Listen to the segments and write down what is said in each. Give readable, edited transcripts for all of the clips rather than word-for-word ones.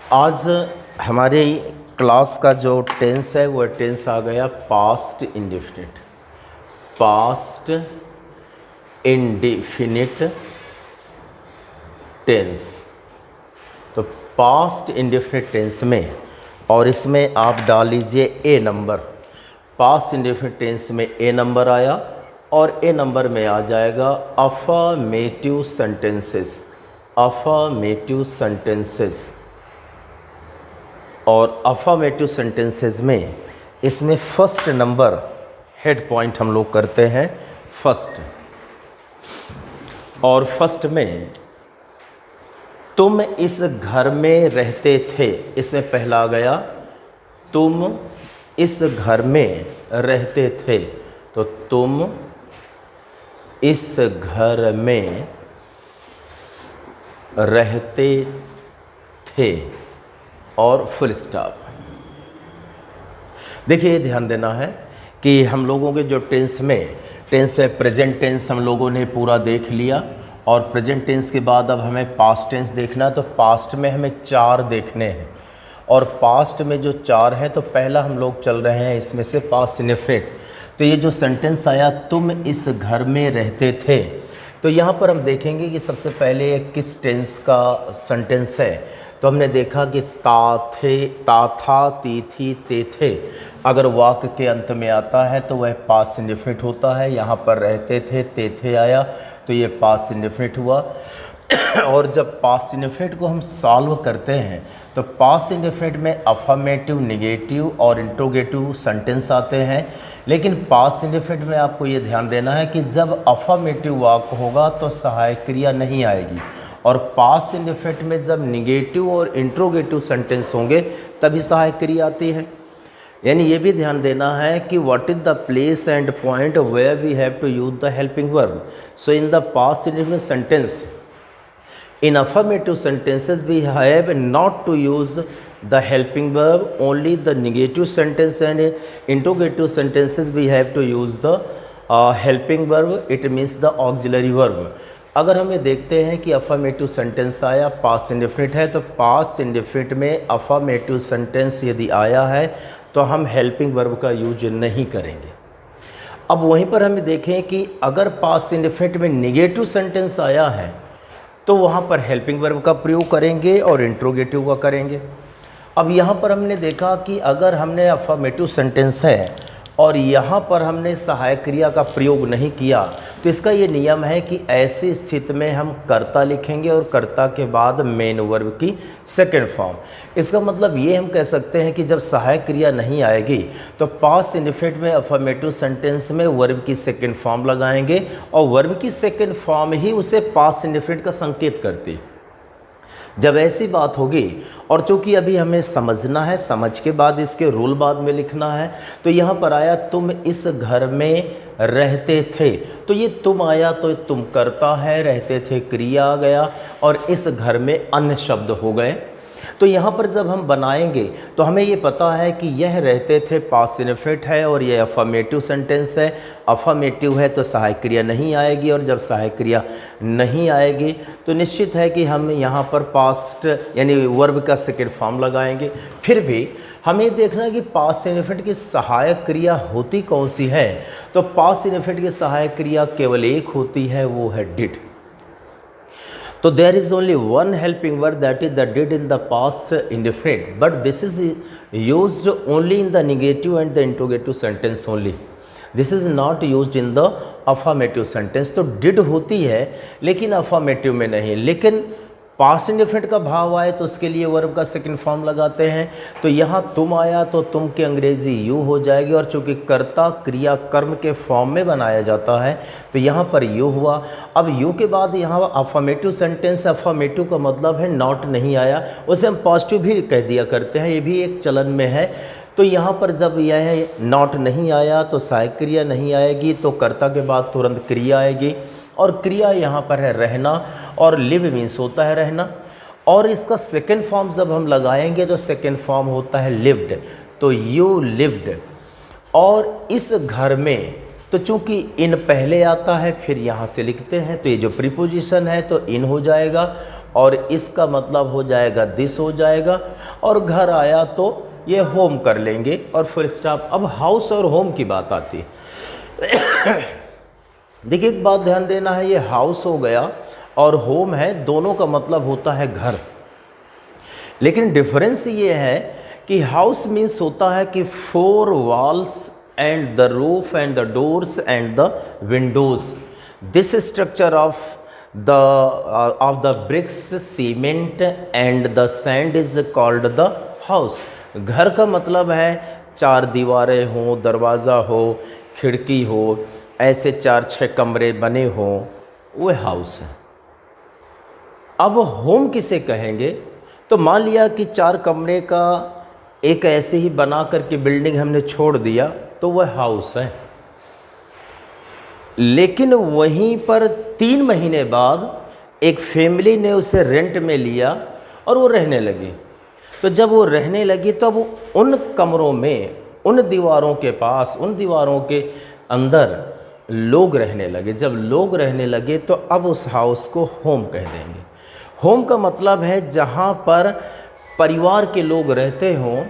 आज हमारे क्लास का जो टेंस है वो टेंस आ गया past indefinite. Past indefinite tense. तो पास्ट इंडेफिनिट टेंस में और इसमें आप डाल लीजिए a number. Past indefinite tense में ए नंबर आया और ए नंबर में आ जाएगा अफर्मेटिव सेंटेंसेस। अफर्मेटिव सेंटेंसेस और अफर्मेटिव सेंटेंसेस में इसमें फर्स्ट नंबर हेड पॉइंट हम लोग करते हैं फर्स्ट। और फर्स्ट में तुम इस घर में रहते थे, इसमें पहला आ गया तुम इस घर में रहते थे। तो तुम इस घर में रहते थे और फुल स्टॉप। देखिए ध्यान देना है कि हम लोगों के जो टेंस में प्रेजेंट टेंस हम लोगों ने पूरा देख लिया और प्रेजेंट टेंस के बाद अब हमें पास्ट टेंस देखना है। तो पास्ट में हमें 4 देखने हैं और पास्ट में जो 4 हैं तो पहला हम लोग चल रहे हैं इसमें से पास्ट इंडेफिनिट। तो ये जो सेंटेंस आया तुम इस घर में रहते थे, तो यहाँ पर हम देखेंगे कि सबसे पहले ये किस टेंस का सेंटेंस है। तो हमने देखा कि ता थे, ता था, ती थी, ते थे अगर वाक्य के अंत में आता है तो वह पास्ट इंडेफिनिट होता है। यहाँ पर रहते थे, ते थे आया तो ये पास्ट इंडेफिनिट हुआ। और जब पास्ट इंडेफिनिट को हम सॉल्व करते हैं तो पास्ट इंडेफिनिट में अफर्मेटिव, नेगेटिव और इंट्रोगेटिव सेंटेंस आते हैं। लेकिन पास्ट इंडेफिनिट में आपको ये ध्यान देना है कि जब अफर्मेटिव वाक्य होगा तो सहायक क्रिया नहीं आएगी और पास्ट इंडेफिनिट में जब नेगेटिव और इंट्रोगेटिव सेंटेंस होंगे तभी सहायक क्रिया आती है। यानी ये भी ध्यान देना है कि what is the place and point where we have to use the helping verb. So in the past indefinite sentence, in affirmative sentences we have not to use the helping verb, only the negative sentence and interrogative sentences we have to use the helping verb, it means the auxiliary verb। अगर हमें देखते हैं कि affirmative sentence आया past indefinite है तो past indefinite में affirmative sentence यदि आया है तो हम हेल्पिंग वर्ब का यूज नहीं करेंगे। अब वहीं पर हमें देखें कि अगर पास्ट इंडेफिनिट में नेगेटिव सेंटेंस आया है तो वहाँ पर हेल्पिंग वर्ब का प्रयोग करेंगे और इंट्रोगेटिव का करेंगे। अब यहाँ पर हमने देखा कि अगर हमने अफर्मेटिव सेंटेंस है और यहाँ पर हमने सहायक क्रिया का प्रयोग नहीं किया तो इसका ये नियम है कि ऐसी स्थिति में हम कर्ता लिखेंगे और कर्ता के बाद मेन वर्ब की सेकंड फॉर्म। इसका मतलब ये हम कह सकते हैं कि जब सहायक क्रिया नहीं आएगी तो पास्ट इंडेफिनिट में अफर्मेटिव सेंटेंस में वर्ब की सेकंड फॉर्म लगाएंगे और वर्ब की सेकंड फॉर्म ही उसे पास्ट इंडेफिनिट का संकेत करती है। जब ऐसी बात होगी और चूंकि अभी हमें समझना है, समझ के बाद इसके रूल बाद में लिखना है, तो यहाँ पर आया तुम इस घर में रहते थे। तो ये तुम आया तो तुम करता है, रहते थे क्रिया आ गया और इस घर में अन्य शब्द हो गए। तो यहाँ पर जब हम बनाएंगे तो हमें ये पता है कि यह रहते थे पास्ट इंडेफिनिट है और यह अफर्मेटिव सेंटेंस है। अफर्मेटिव है तो सहायक क्रिया नहीं आएगी और जब सहायक क्रिया नहीं आएगी तो निश्चित है कि हम यहाँ पर पास्ट यानी वर्ब का सेकंड फॉर्म लगाएंगे। फिर भी हमें देखना है कि पास्ट इंडेफिनिट की सहायक क्रिया होती कौन सी है। तो पास्ट इंडेफिनिट की सहायक क्रिया केवल एक होती है, वो है did. So there is only one helping verb, that is the did in the past indefinite, but this is used only in the negative and the interrogative sentence only. This is not used in the affirmative sentence। तो did होती है लेकिन affirmative में नहीं। लेकिन past indefinite का भाव आए तो उसके लिए वर्ब का सेकंड फॉर्म लगाते हैं। तो यहाँ तुम आया तो तुम की अंग्रेजी यू हो जाएगी और चूंकि कर्ता क्रिया कर्म के फॉर्म में बनाया जाता है तो यहाँ पर यू हुआ। अब यू के बाद यहाँ अफर्मेटिव सेंटेंस, अफर्मेटिव का मतलब है नॉट नहीं आया, उसे हम पॉजिटिव भी कह दिया करते हैं, ये भी एक चलन में है। तो यहाँ पर जब यह नॉट नहीं आया तो सहायक क्रिया नहीं आएगी तो कर्ता के बाद तुरंत क्रिया आएगी और क्रिया यहाँ पर है रहना और लिव मीन्स होता है रहना। और इसका सेकंड फॉर्म जब हम लगाएंगे तो सेकंड फॉर्म होता है लिव्ड। तो यू लिव्ड और इस घर में तो चूंकि इन पहले आता है फिर यहाँ से लिखते हैं तो ये जो प्रीपोजिशन है तो इन हो जाएगा और इसका मतलब हो जाएगा दिस हो जाएगा, और घर आया तो ये होम कर लेंगे और फुल स्टॉप। अब हाउस और होम की बात आती है। देखिए एक बात ध्यान देना है, ये हाउस हो गया और होम है, दोनों का मतलब होता है घर। लेकिन डिफरेंस ये है कि हाउस मीन्स होता है कि 4 walls and the roof and the doors and the windows, this structure of the bricks cement and the sand is called the house. घर का मतलब है 4 दीवारें हो, दरवाज़ा हो, खिड़की हो, ऐसे 4-6 कमरे बने हों, वो हाउस है। अब होम किसे कहेंगे? तो मान लिया कि 4 कमरे का एक ऐसे ही बना करके बिल्डिंग हमने छोड़ दिया तो वह हाउस है। लेकिन वहीं पर 3 महीने बाद एक फैमिली ने उसे रेंट में लिया और वो रहने लगी। तो जब वो रहने लगी तो अब उन कमरों में, उन दीवारों के पास, उन दीवारों के अंदर लोग रहने लगे। जब लोग रहने लगे तो अब उस हाउस को होम कह देंगे। होम का मतलब है जहाँ पर परिवार के लोग रहते हों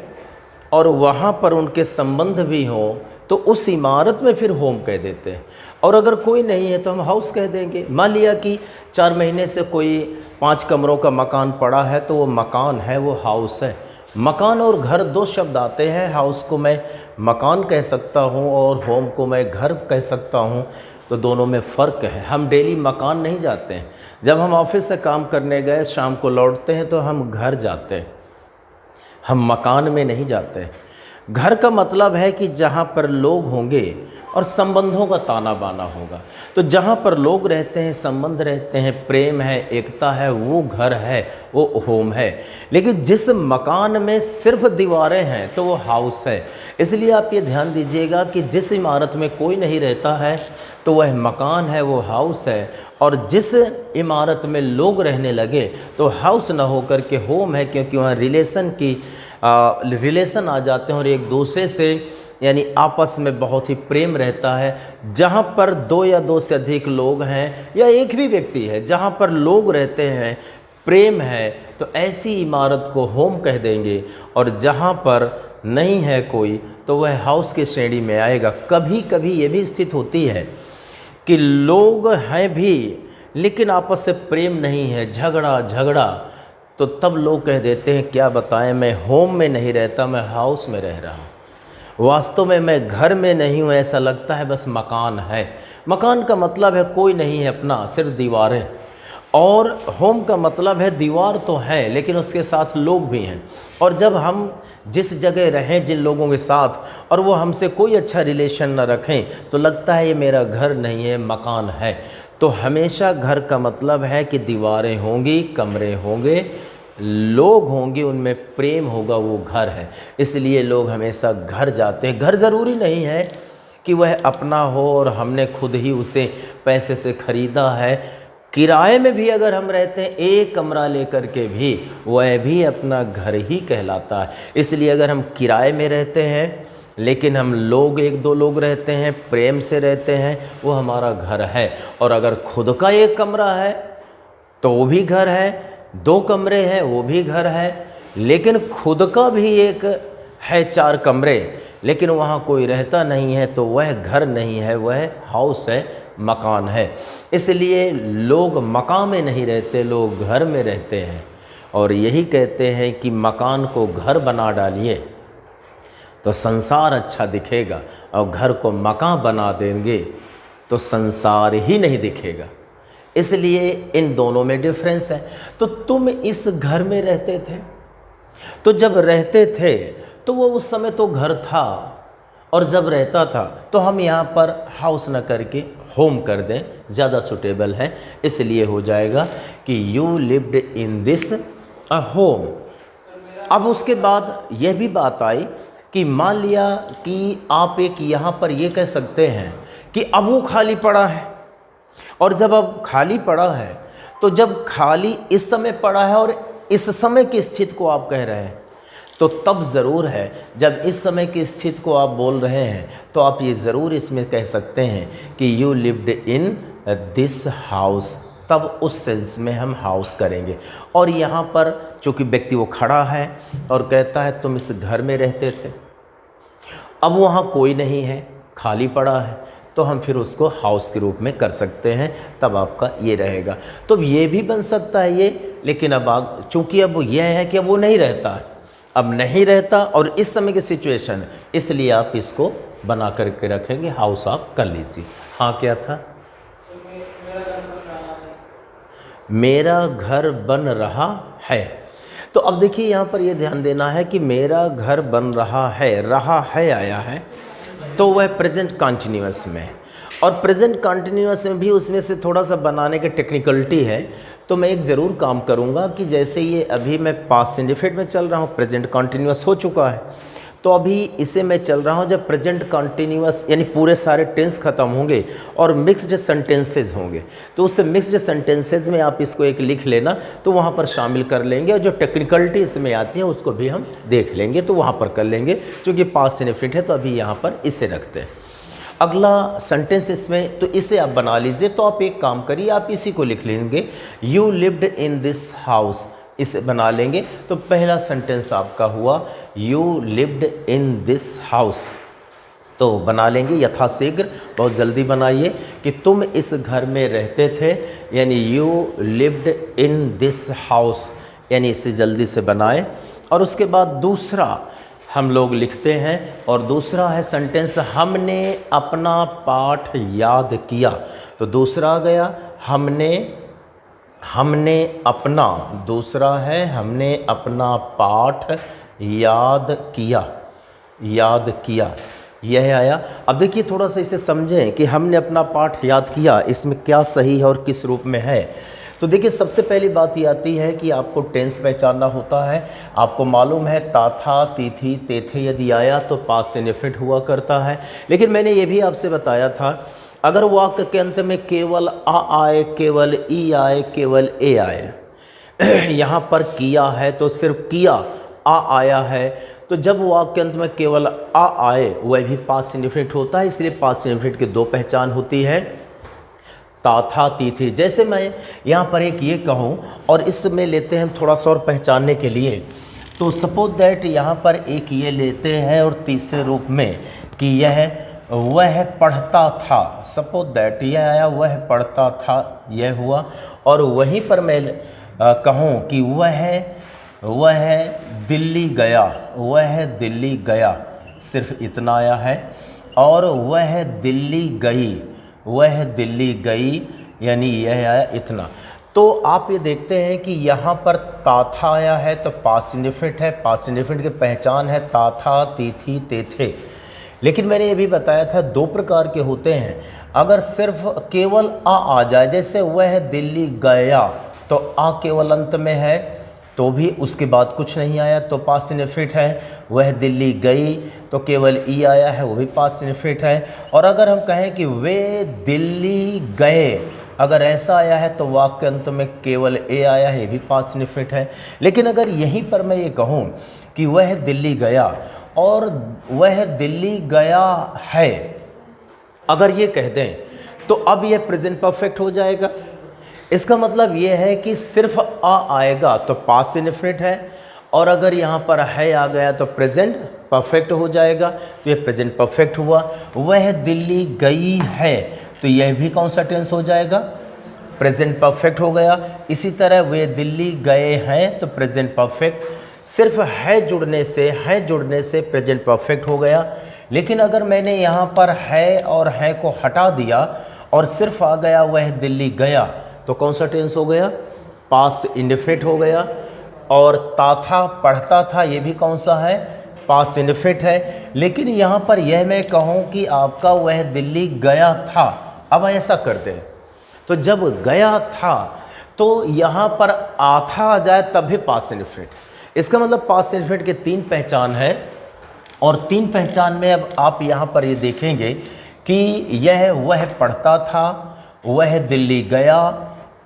और वहाँ पर उनके संबंध भी हों, तो उस इमारत में फिर होम कह देते हैं। और अगर कोई नहीं है तो हम हाउस कह देंगे। मान लिया कि 4 महीने से कोई 5 कमरों का मकान पड़ा है तो वो मकान है, वो हाउस है। मकान और घर 2 शब्द आते हैं। हाउस को मैं मकान कह सकता हूँ और होम को मैं घर कह सकता हूँ, तो दोनों में फ़र्क है। हम डेली मकान नहीं जाते हैं। जब हम ऑफिस से काम करने गए, शाम को लौटते हैं तो हम घर जाते हैं, हम मकान में नहीं जाते। घर का मतलब है कि जहाँ पर लोग होंगे और संबंधों का ताना बाना होगा। तो जहाँ पर लोग रहते हैं, संबंध रहते हैं, प्रेम है, एकता है, वो घर है, वो होम है। लेकिन जिस मकान में सिर्फ दीवारें हैं तो वो हाउस है। इसलिए आप ये ध्यान दीजिएगा कि जिस इमारत में कोई नहीं रहता है तो वह मकान है, वो हाउस है। और जिस इमारत में लोग रहने लगे तो हाउस ना होकर के होम है, क्योंकि वहाँ रिलेशन आ जाते हैं और एक दूसरे से यानी आपस में बहुत ही प्रेम रहता है। जहाँ पर 2 या 2 से अधिक लोग हैं या एक भी व्यक्ति है, जहाँ पर लोग रहते हैं, प्रेम है, तो ऐसी इमारत को होम कह देंगे। और जहाँ पर नहीं है कोई तो वह हाउस की श्रेणी में आएगा। कभी कभी ये भी स्थिति होती है कि लोग हैं भी लेकिन आपस से प्रेम नहीं है, झगड़ा, तो तब लोग कह देते हैं क्या बताएं, मैं होम में नहीं रहता, मैं हाउस में रह रहा हूँ। वास्तव में मैं घर में नहीं हूँ, ऐसा लगता है बस मकान है। मकान का मतलब है कोई नहीं है अपना, सिर्फ दीवारें। और होम का मतलब है दीवार तो है लेकिन उसके साथ लोग भी हैं। और जब हम जिस जगह रहें जिन लोगों के साथ और वो हमसे कोई अच्छा रिलेशन न रखें तो लगता है ये मेरा घर नहीं है, मकान है। तो हमेशा घर का मतलब है कि दीवारें होंगी, कमरे होंगे, लोग होंगे, उनमें प्रेम होगा, वो घर है। इसलिए लोग हमेशा घर जाते हैं। घर ज़रूरी नहीं है कि वह अपना हो और हमने खुद ही उसे पैसे से ख़रीदा है। किराए में भी अगर हम रहते हैं, एक कमरा लेकर के भी, वह भी अपना घर ही कहलाता है। इसलिए अगर हम किराए में रहते हैं लेकिन हम लोग 1-2 लोग रहते हैं, प्रेम से रहते हैं, वो हमारा घर है। और अगर खुद का एक कमरा है तो वो भी घर है, 2 कमरे हैं वो भी घर है, लेकिन खुद का भी एक है 4 कमरे लेकिन वहाँ कोई रहता नहीं है तो वह घर नहीं है, वह हाउस है, मकान है। इसलिए लोग मकान में नहीं रहते, लोग घर में रहते हैं। और यही कहते हैं कि मकान को घर बना डालिए तो संसार अच्छा दिखेगा, और घर को मकान बना देंगे तो संसार ही नहीं दिखेगा। इसलिए इन दोनों में डिफरेंस है। तो तुम इस घर में रहते थे, तो जब रहते थे तो वो उस समय तो घर था, और जब रहता था तो हम यहाँ पर हाउस न करके होम कर दें, ज़्यादा सूटेबल है। इसलिए हो जाएगा कि you lived in this a home. अब उसके बाद यह भी बात आई कि मान लिया कि आप एक यहाँ पर ये कह सकते हैं कि अब वो खाली पड़ा है, और जब अब खाली पड़ा है तो जब खाली इस समय पड़ा है और इस समय की स्थिति को आप कह रहे हैं तो तब ज़रूर है। जब इस समय की स्थिति को आप बोल रहे हैं तो आप ये ज़रूर इसमें कह सकते हैं कि you lived in this house तब उस सेंस में हम हाउस करेंगे। और यहाँ पर चूँकि व्यक्ति वो खड़ा है और कहता है तुम इस घर में रहते थे, अब वहाँ कोई नहीं है, खाली पड़ा है, तो हम फिर उसको हाउस के रूप में कर सकते हैं, तब आपका ये रहेगा। तो ये भी बन सकता है ये, लेकिन अब चूँकि अब यह है कि अब वो नहीं रहता है, अब नहीं रहता और इस समय की सिचुएशन है, इसलिए आप इसको बना करके रखेंगे, हाउस आप कर लीजिए। हाँ क्या था? मेरा घर बन रहा है। तो अब देखिए यहाँ पर ये ध्यान देना है कि मेरा घर बन रहा है आया है, तो वह प्रेजेंट कंटिन्यूअस में, और प्रेजेंट कंटिन्यूअस में भी उसमें से थोड़ा सा बनाने की टेक्निकलिटी है। तो मैं एक ज़रूर काम करूँगा कि जैसे ये अभी मैं पास्ट इंडेफिनिट में चल रहा हूँ, प्रेजेंट कंटिन्यूअस हो चुका है, तो अभी इसे मैं चल रहा हूँ जब प्रेजेंट कंटिन्यूअस यानी पूरे सारे टेंस ख़त्म होंगे और मिक्स्ड सेंटेंसेज होंगे, तो उस मिक्स्ड सेंटेंसेज में आप इसको एक लिख लेना, तो वहाँ पर शामिल कर लेंगे, और जो टेक्निकलिटी इसमें आती है उसको भी हम देख लेंगे, तो वहाँ पर कर लेंगे। चूँकि पास्ट इंडेफिनिट है तो अभी यहाँ पर इसे रखते हैं। अगला सेंटेंस इसमें, तो इसे आप बना लीजिए। तो आप एक काम करिए, आप इसी को लिख लेंगे, you lived in this house, इसे बना लेंगे। तो पहला सेंटेंस आपका हुआ you lived in this house, तो बना लेंगे यथाशीघ्र, बहुत जल्दी बनाइए कि तुम इस घर में रहते थे, यानी you lived in this house, यानी इसे जल्दी से बनाएं। और उसके बाद दूसरा हम लोग लिखते हैं, और दूसरा है सेंटेंस हमने अपना पाठ याद किया। तो दूसरा आ गया हमने अपना, दूसरा है हमने अपना पाठ याद किया, यह आया। अब देखिए थोड़ा सा इसे समझें कि हमने अपना पाठ याद किया, इसमें क्या सही है और किस रूप में है। तो देखिए सबसे पहली बात ये आती है कि आपको टेंस पहचानना होता है। आपको मालूम है ता था, ती थी, ते थे यदि आया तो पास्ट इंडेफिनिट हुआ करता है। लेकिन मैंने ये भी आपसे बताया था, अगर वाक्य के अंत में केवल आ आए, केवल ई आए, केवल ए आए, यहाँ पर किया है तो सिर्फ किया, आ आया है, तो जब वाक्य के अंत में केवल आ आए वह भी पास्ट इंडेफिनिट होता है। इसलिए पास्ट इंडेफिनिट की दो पहचान होती है, ता था, ती थी। जैसे मैं यहाँ पर एक ये कहूँ और इसमें लेते हैं थोड़ा सा और पहचानने के लिए, तो सपोज दैट यहाँ पर एक ये लेते हैं और तीसरे रूप में कि यह वह पढ़ता था, सपोज दैट यह आया वह पढ़ता था, यह हुआ। और वहीं पर मैं कहूँ कि वह दिल्ली गया, सिर्फ इतना आया है। और वह दिल्ली गई, यानी यह आया इतना। तो आप ये देखते हैं कि यहाँ पर ता था आया है तो पास्ट इंडेफिनिट है, पास्ट इंडेफिनिट की पहचान है ता था, ती थी, ते थे। लेकिन मैंने ये भी बताया था दो प्रकार के होते हैं। अगर सिर्फ केवल आ जाए, जैसे वह दिल्ली गया, तो आ केवल अंत में है तो भी उसके बाद कुछ नहीं आया तो पास्ट इंडेफिनिट है। वह दिल्ली गई तो केवल ई आया है, वो भी पास्ट इंडेफिनिट है। और अगर हम कहें कि वे दिल्ली गए, अगर ऐसा आया है तो वाक्य के अंत में केवल ए आया है, ये भी पास्ट इंडेफिनिट है। लेकिन अगर यहीं पर मैं ये कहूँ कि वह दिल्ली गया और वह दिल्ली गया है, अगर ये कह दें तो अब यह प्रेजेंट परफेक्ट हो जाएगा। इसका मतलब यह है कि सिर्फ आ आएगा तो पास्ट इंडेफिनिट है, और अगर यहाँ पर है आ गया तो प्रेजेंट परफेक्ट हो जाएगा, तो ये प्रेजेंट परफेक्ट हुआ। वह दिल्ली गई है, तो यह भी कौन सा टेंस हो जाएगा? प्रेजेंट परफेक्ट हो गया। इसी तरह वे दिल्ली गए हैं तो प्रेजेंट परफेक्ट, सिर्फ है जुड़ने से प्रेजेंट परफेक्ट हो गया। लेकिन अगर मैंने यहाँ पर है और है को हटा दिया और सिर्फ आ गया वह दिल्ली गया, तो कौन सा टेंस हो गया? पास्ट इंडेफिनिट हो गया। और ता था, पढ़ता था, ये भी कौन सा है? पास्ट इंडेफिनिट है। लेकिन यहाँ पर यह मैं कहूँ कि आपका वह दिल्ली गया था, अब ऐसा करते हैं तो जब गया था तो यहाँ पर आथा आ जाए तब भी पास्ट इंडेफिनिट। इसका मतलब पास्ट इंडेफिनिट के तीन पहचान है, और तीन पहचान में अब आप यहाँ पर ये देखेंगे कि यह वह पढ़ता था, वह दिल्ली गया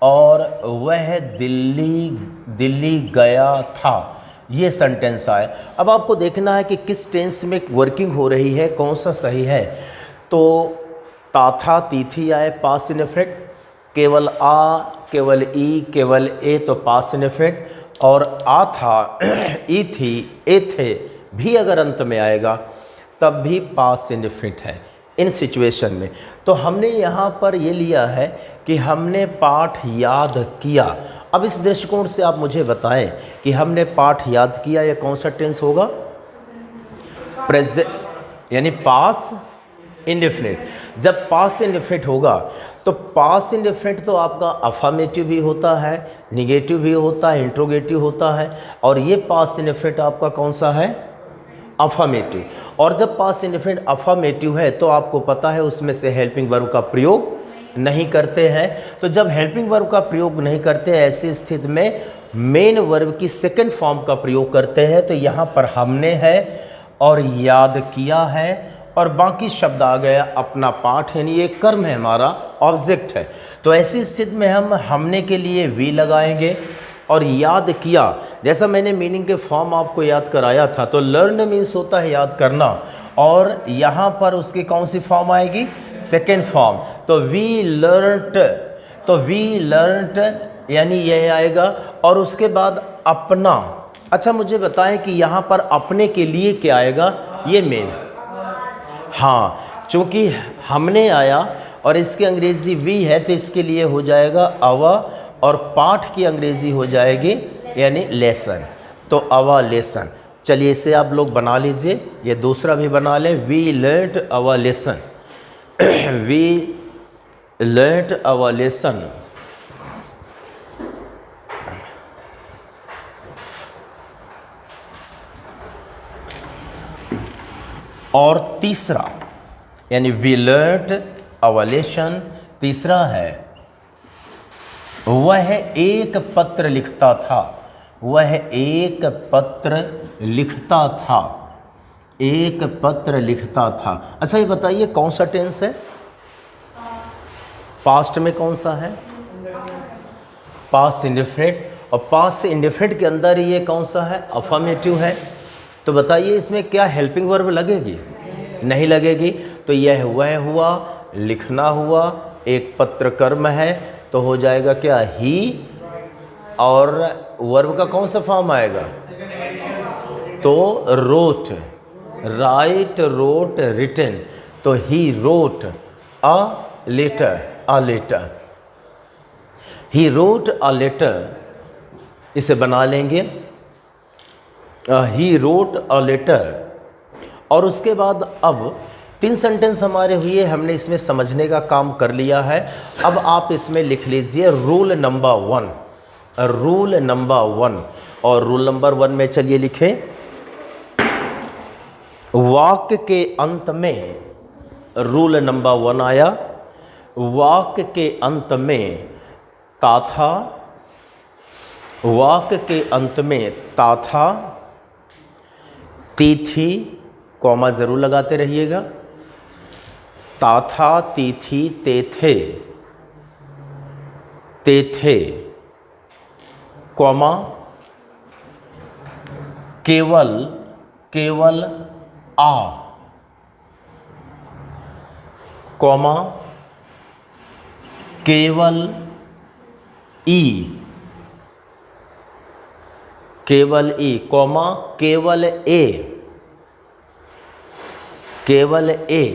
और वह दिल्ली गया था, ये सेंटेंस आए। अब आपको देखना है कि किस टेंस में वर्किंग हो रही है, कौन सा सही है। तो ता था, ती थी आए पास्ट इंडेफिनिट, केवल आ केवल ई, केवल ए, तो पास्ट इंडेफिनिट। और आ था, ई थी, ए थे भी अगर अंत में आएगा तब भी पास्ट इंडेफिनिट है इन सिचुएशन में। तो हमने यहाँ पर ये लिया है कि हमने पाठ याद किया। अब इस दृष्टिकोण से आप मुझे बताएं कि हमने पाठ याद किया, ये कौन सा टेंस होगा? प्रेजेंट यानी पास्ट इंडेफिनिट। जब पास्ट इंडेफिनिट होगा तो पास्ट इंडेफिनिट तो आपका अफर्मेटिव भी होता है, निगेटिव भी होता है, इंट्रोगेटिव होता है, और ये पास्ट इंडेफिनिट आपका कौन सा है? अफर्मेटिव। और जब पास्ट इंडेफिनिट अफर्मेटिव है तो आपको पता है उसमें से हेल्पिंग वर्ब का प्रयोग नहीं करते हैं। तो जब हेल्पिंग वर्ब का प्रयोग नहीं करते, ऐसी स्थिति में मेन वर्ब की सेकंड फॉर्म का प्रयोग करते हैं। तो यहाँ पर हमने है और याद किया है, और बाकी शब्द आ गया अपना पाठ, यानी ये कर्म है, हमारा ऑब्जेक्ट है। तो ऐसी स्थिति में हम हमने के लिए वी लगाएंगे और याद किया। जैसा मैंने मीनिंग के फॉर्म आपको याद कराया था, तो लर्न मीन्स होता है याद करना, और यहाँ पर उसकी कौन सी फॉर्म आएगी? Second form. तो वी लर्नट, तो वी लर्नट यानी यह आएगा, और उसके बाद अपना। अच्छा मुझे बताएं कि यहाँ पर अपने के लिए क्या आएगा? ये मेन, हाँ, चूँकि हमने आया और इसकी अंग्रेज़ी वी है तो इसके लिए हो जाएगा अवा, और पाठ की अंग्रेज़ी हो जाएगी यानी लेसन। तो अवा लेसन। चलिए इसे आप लोग बना लीजिए, ये दूसरा भी बना लें। वी लर्नड अवा लेसन, वी लर्नड अवा लेसन। और तीसरा यानी वी लर्नड अवर लेसन, तीसरा है वह एक पत्र लिखता था, वह एक पत्र लिखता था, एक पत्र लिखता था। अच्छा ये बताइए कौन सा टेंस है? पास्ट में कौन सा है? Past indefinite. और पास्ट इंडेफिनिट के अंदर ये कौन सा है? अफर्मेटिव है। तो बताइए इसमें क्या हेल्पिंग वर्ब लगेगी? नहीं लगेगी। तो यह वह हुआ, लिखना हुआ, एक पत्र कर्म है, तो हो जाएगा क्या? ही, और वर्ब का कौन सा फॉर्म आएगा? तो रोट, राइट, रोट, रिटन। तो he wrote a letter, a letter, he wrote a letter, इसे बना लेंगे ही रोट अ लेटर। और उसके बाद अब 3 सेंटेंस हमारे हुए, हमने इसमें समझने का काम कर लिया है। अब आप इसमें लिख लीजिए रूल नंबर 1, रूल नंबर 1। और रूल नंबर 1 में चलिए लिखें, वाक्य के अंत में, रूल नंबर 1 आया, वाक्य के अंत में ताथा, वाक्य के अंत में ताथा, तिथि, कॉमा ज़रूर लगाते रहिएगा, ताथा, तिथि, तेथे, तेथे, कॉमा, केवल, केवल आ, कॉमा, केवल ई, केवल ई, कॉमा, केवल ए, केवल ए,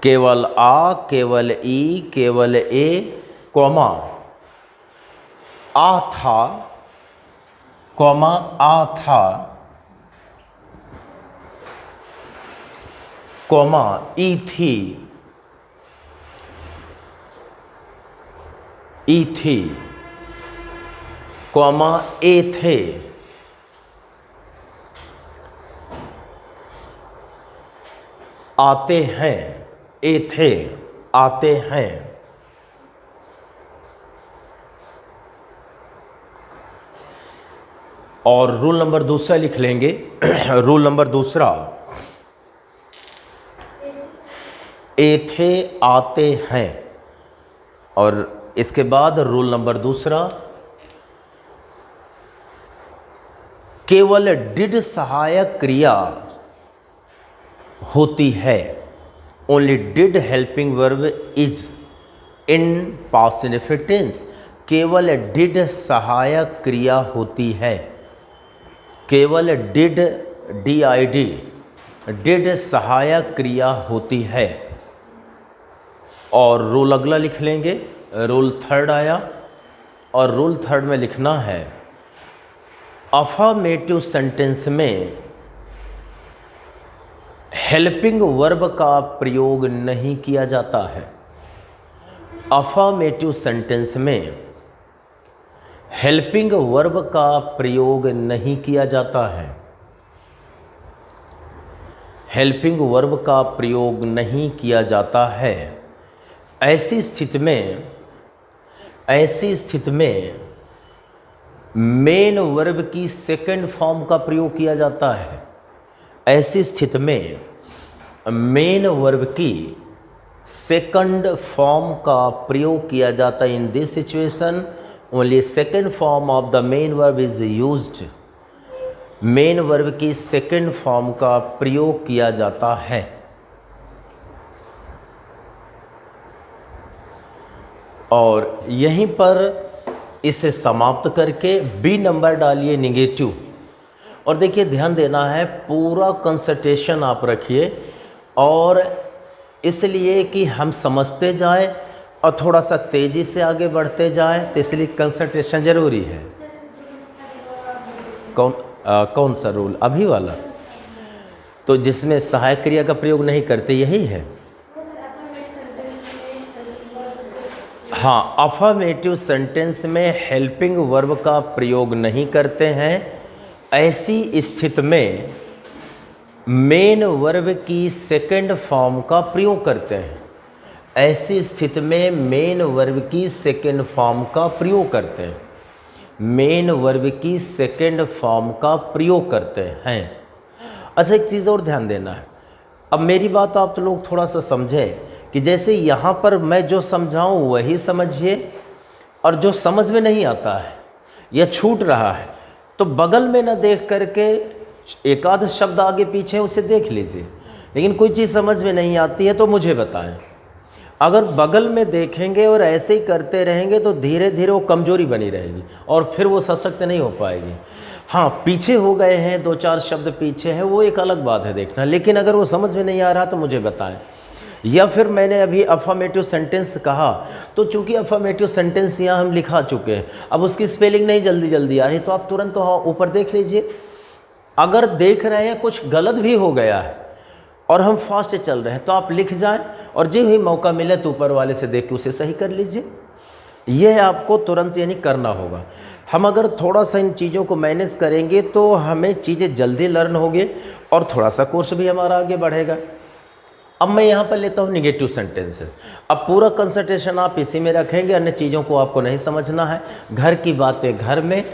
केवल आ, केवल ई, केवल ए, कॉमा, आ था, कॉमा, आ था, कॉमा, ई थी, ई थी, कॉमा, ए थे, आते हैं, ए थे, आते हैं। और रूल नंबर दूसरा लिख लेंगे, रूल नंबर दूसरा, ए थे, आते हैं। और इसके बाद रूल नंबर दूसरा, केवल डिड सहायक क्रिया होती है, only did helping verb is in past indefinite tense केवल डिड सहायक क्रिया होती है, केवल डिड DID डिड सहायक क्रिया होती है। और रूल अगला लिख लेंगे, रूल थर्ड आया, और रूल थर्ड में लिखना है अफर्मेटिव सेंटेंस में हेल्पिंग वर्ब का प्रयोग नहीं किया जाता है। अफर्मेटिव सेंटेंस में हेल्पिंग वर्ब का प्रयोग नहीं किया जाता है। हेल्पिंग वर्ब का प्रयोग नहीं किया जाता है। ऐसी स्थिति में मेन वर्ब की सेकंड फॉर्म का प्रयोग किया जाता है। ऐसी स्थिति में मेन वर्ब की सेकंड फॉर्म का प्रयोग किया जाता है। In this situation only second form of the main verb is used. Main verb की सेकंड फॉर्म का प्रयोग किया जाता है। और यहीं पर इसे समाप्त करके बी नंबर डालिए निगेटिव। और देखिए ध्यान देना है, पूरा कंसंट्रेशन आप रखिए, और इसलिए कि हम समझते जाएं और थोड़ा सा तेज़ी से आगे बढ़ते जाएं, तो इसलिए कंसंट्रेशन ज़रूरी है। कौन सा रूल? अभी वाला, तो जिसमें सहायक क्रिया का प्रयोग नहीं करते, यही है। हाँ, अफर्मेटिव सेंटेंस में हेल्पिंग वर्ब का प्रयोग नहीं करते हैं। ऐसी स्थिति में मेन वर्ब की सेकंड फॉर्म का प्रयोग करते हैं। ऐसी स्थिति में मेन वर्ब की सेकंड फॉर्म का प्रयोग करते हैं। मेन वर्ब की सेकंड फॉर्म का प्रयोग करते हैं। अच्छा, एक चीज़ और ध्यान देना है। अब मेरी बात आप लोग थोड़ा सा समझें कि जैसे यहाँ पर मैं जो समझाऊँ वही समझिए, और जो समझ में नहीं आता है या छूट रहा है तो बगल में ना देख करके एक आध शब्द आगे पीछे उसे देख लीजिए। लेकिन कोई चीज़ समझ में नहीं आती है तो मुझे बताएं। अगर बगल में देखेंगे और ऐसे ही करते रहेंगे तो धीरे धीरे वो कमजोरी बनी रहेगी और फिर वो सशक्त नहीं हो पाएगी। हाँ, पीछे हो गए हैं, दो चार शब्द पीछे हैं, वो एक अलग बात है देखना। लेकिन अगर वो समझ में नहीं आ रहा तो मुझे बताएं। या फिर मैंने अभी अफर्मेटिव सेंटेंस कहा, तो चूंकि अफर्मेटिव सेंटेंस यहाँ हम लिखा चुके हैं, अब उसकी स्पेलिंग नहीं जल्दी आ रही, तो आप तुरंत तो ऊपर देख लीजिए। अगर देख रहे हैं कुछ गलत भी हो गया है और हम फास्ट चल रहे हैं तो आप लिख जाएं, और जो ही मौका मिले तो ऊपर वाले से देख के उसे सही कर लीजिए। यह आपको तुरंत यानी करना होगा। हम अगर थोड़ा सा इन चीज़ों को मैनेज करेंगे तो हमें चीज़ें जल्दी लर्न होगी और थोड़ा सा कोर्स भी हमारा आगे बढ़ेगा। अब मैं यहाँ पर लेता हूँ निगेटिव सेंटेंसेस। अब पूरा कंसंट्रेशन आप इसी में रखेंगे, अन्य चीज़ों को आपको नहीं समझना है। घर की बातें घर में,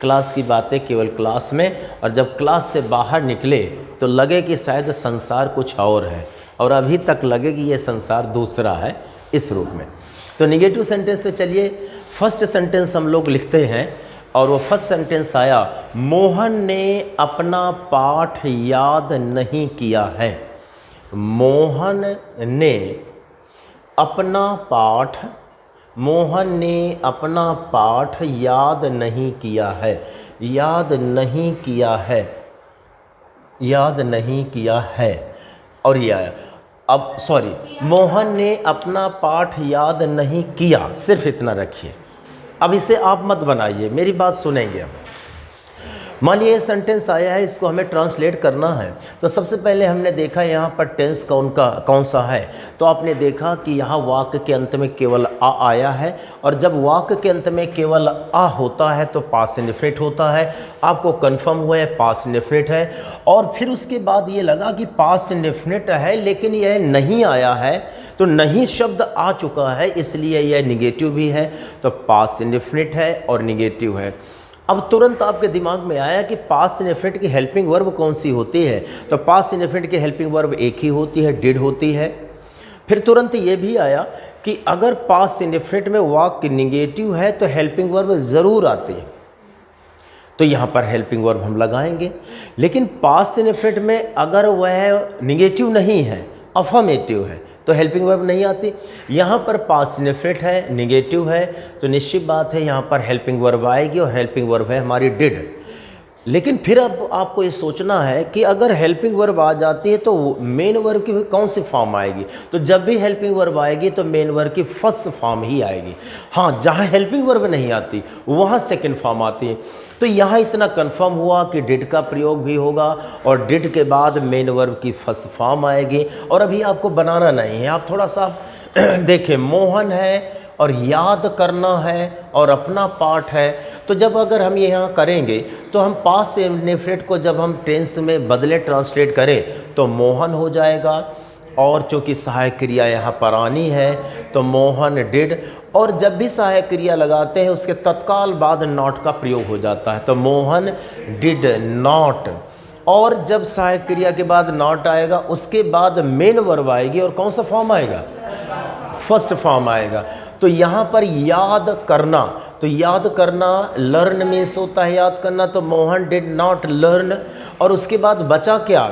क्लास की बातें केवल क्लास में, और जब क्लास से बाहर निकले तो लगे कि शायद संसार कुछ और है, और अभी तक लगे कि ये संसार दूसरा है, इस रूप में। तो निगेटिव सेंटेंस से चलिए फर्स्ट सेंटेंस हम लोग लिखते हैं, और वो फर्स्ट सेंटेंस आया, मोहन ने अपना पाठ याद नहीं किया है। मोहन ने अपना पाठ याद नहीं किया है। याद नहीं किया है। और ये आया, अब सॉरी, मोहन ने अपना पाठ याद नहीं किया, सिर्फ इतना रखिए। अब इसे आप मत बनाइए, मेरी बात सुनेंगे। मान लीजिए ये सेंटेंस आया है, इसको हमें ट्रांसलेट करना है। तो सबसे पहले हमने देखा यहाँ पर टेंस कौन सा है, तो आपने देखा कि यहाँ वाक्य के अंत में केवल आ आया है, और जब वाक्य के अंत में केवल आ होता है तो पास्ट इंडेफिनिट होता है। आपको कंफर्म हुआ है पास्ट इंडेफिनिट है, और फिर उसके बाद ये लगा कि पास्ट इंडेफिनिट है लेकिन यह नहीं आया है, तो नहीं शब्द आ चुका है, इसलिए यह निगेटिव भी है, तो पास्ट इंडेफिनिट है और निगेटिव है। अब तुरंत आपके दिमाग में आया कि पास्ट इंडेफिनिट की हेल्पिंग वर्ब कौन सी होती है, तो पास्ट इंडेफिनिट की हेल्पिंग वर्ब एक ही होती है, डिड होती है। फिर तुरंत ये भी आया कि अगर पास्ट इंडेफिनिट में वाक्य निगेटिव है तो हेल्पिंग वर्ब ज़रूर आती है, तो यहाँ पर हेल्पिंग वर्ब हम लगाएंगे। लेकिन पास्ट इंडेफिनिट में अगर वह निगेटिव नहीं है, अफर्मेटिव है, तो तो हेल्पिंग वर्ब नहीं आती। यहाँ पर पास्ट इंडेफिनिट है, निगेटिव है, तो निश्चित बात है यहाँ पर हेल्पिंग वर्ब आएगी और हेल्पिंग वर्ब है हमारी डिड। लेकिन फिर अब आपको ये सोचना है कि अगर हेल्पिंग वर्ब आ जाती है तो मेन वर्ब की कौन सी फॉर्म आएगी। तो जब भी हेल्पिंग वर्ब आएगी तो मेन वर्ब की फर्स्ट फॉर्म ही आएगी। हाँ, जहाँ हेल्पिंग वर्ब नहीं आती वहाँ सेकंड फॉर्म आती है। तो यहाँ इतना कंफर्म हुआ कि डिड का प्रयोग भी होगा और डिड के बाद मेन वर्ब की फर्स्ट फॉर्म आएगी। और अभी आपको बनाना नहीं है, आप थोड़ा सा देखें, मोहन है और याद करना है और अपना पार्ट है। तो जब अगर हम यहाँ करेंगे तो हम पास्ट इंडेफिनिट को जब हम टेंस में बदले ट्रांसलेट करें तो मोहन हो जाएगा, और चूँकि सहायक क्रिया यहाँ पर आनी है तो मोहन डिड, और जब भी सहायक क्रिया लगाते हैं उसके तत्काल बाद नॉट का प्रयोग हो जाता है, तो मोहन डिड नॉट। और जब सहायक क्रिया के बाद नॉट आएगा उसके बाद मेन वर्ब आएगी और कौन सा फॉर्म आएगा, फर्स्ट फॉर्म आएगा। तो यहाँ पर याद करना, तो याद करना लर्न मीन्स होता है याद करना, तो मोहन डिड नॉट लर्न, और उसके बाद बचा क्या,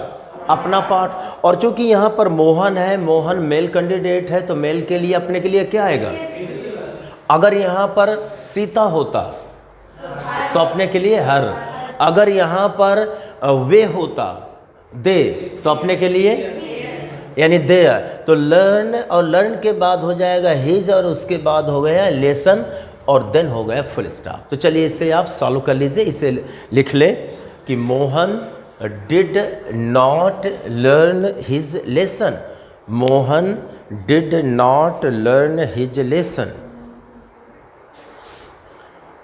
अपना पार्ट। और चूंकि यहाँ पर मोहन है, मोहन मेल कैंडिडेट है, तो मेल के लिए अपने के लिए क्या आएगा। अगर यहाँ पर सीता होता तो अपने के लिए हर, अगर यहाँ पर वे होता दे तो अपने के लिए यानी दे, तो लर्न, और लर्न के बाद हो जाएगा हिज, और उसके बाद हो गया लेसन, और देन हो गया फुल स्टॉप। तो चलिए इसे आप सॉल्व कर लीजिए। इसे लिख ले कि Mohan did not learn his lesson, Mohan did not learn his lesson.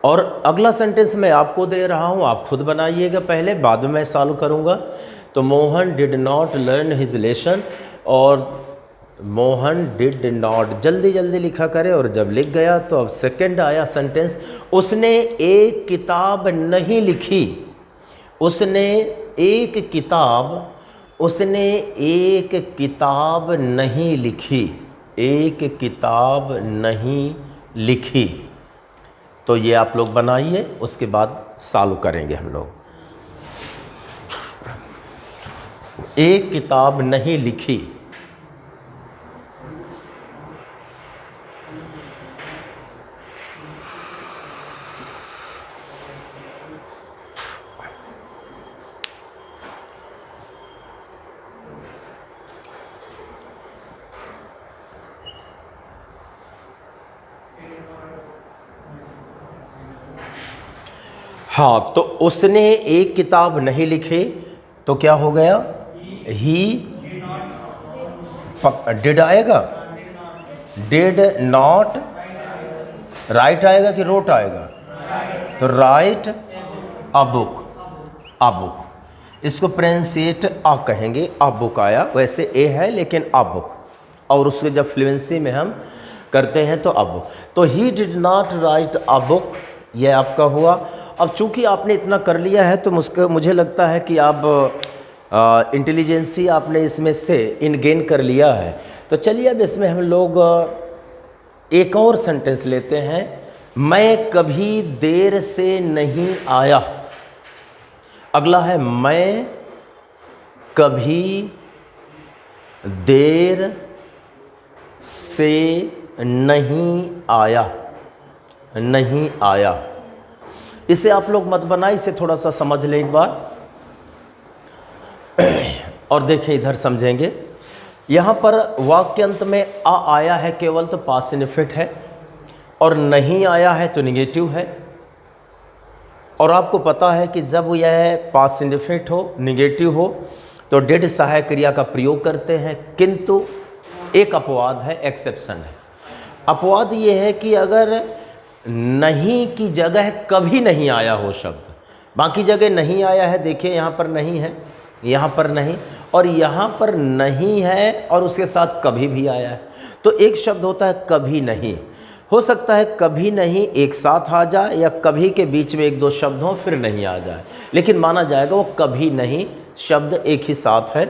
और अगला सेंटेंस मैं आपको दे रहा हूँ, आप खुद बनाइएगा पहले, बाद में मैं सॉल्व करूँगा। तो Mohan did not learn his lesson, और मोहन डिड नॉट, जल्दी जल्दी लिखा करे। और जब लिख गया तो अब सेकंड आया सेंटेंस, उसने एक किताब नहीं लिखी, उसने एक किताब नहीं लिखी, एक किताब नहीं लिखी। तो ये आप लोग बनाइए, उसके बाद सॉल्व करेंगे हम लोग। एक किताब नहीं लिखी, हाँ, तो उसने एक किताब नहीं लिखी, तो क्या हो गया, ही डिड आएगा, डिड नॉट राइट आएगा कि रोट आएगा, तो right a book, a book. इसको प्रोनाउंसिएट अ कहेंगे, अ बुक आया, वैसे ए है लेकिन अ बुक, और उसके जब फ्लुएंसी में हम करते हैं तो अ बुक। तो he did not right a book, यह आपका हुआ। अब चूंकि आपने इतना कर लिया है तो मुझे लगता है कि आप इंटेलिजेंसी आपने इसमें से इनगेन कर लिया है। तो चलिए अब इसमें हम लोग एक और सेंटेंस लेते हैं, मैं कभी देर से नहीं आया। अगला है मैं कभी देर से नहीं आया, नहीं आया। इसे आप लोग मत बनाए, इसे थोड़ा सा समझ लें एक बार और देखें, इधर समझेंगे। यहाँ पर वाक्य अंत में आ आया है केवल तो पास्ट इंडेफिनिट है, और नहीं आया है तो निगेटिव है। और आपको पता है कि जब यह पास्ट इंडेफिनिट हो, निगेटिव हो, तो डिड सहायक क्रिया का प्रयोग करते हैं। किंतु एक अपवाद है, एक्सेप्शन है। अपवाद ये है कि अगर नहीं की जगह कभी नहीं आया हो शब्द, बाकी जगह नहीं आया है, देखिए यहाँ पर नहीं है, यहाँ पर नहीं, और यहाँ पर नहीं है और उसके साथ कभी भी आया है, तो एक शब्द होता है कभी नहीं। हो सकता है कभी नहीं एक साथ आ जाए, या कभी के बीच में एक दो शब्द हों फिर नहीं आ जाए, लेकिन माना जाएगा वो कभी नहीं शब्द एक ही साथ है।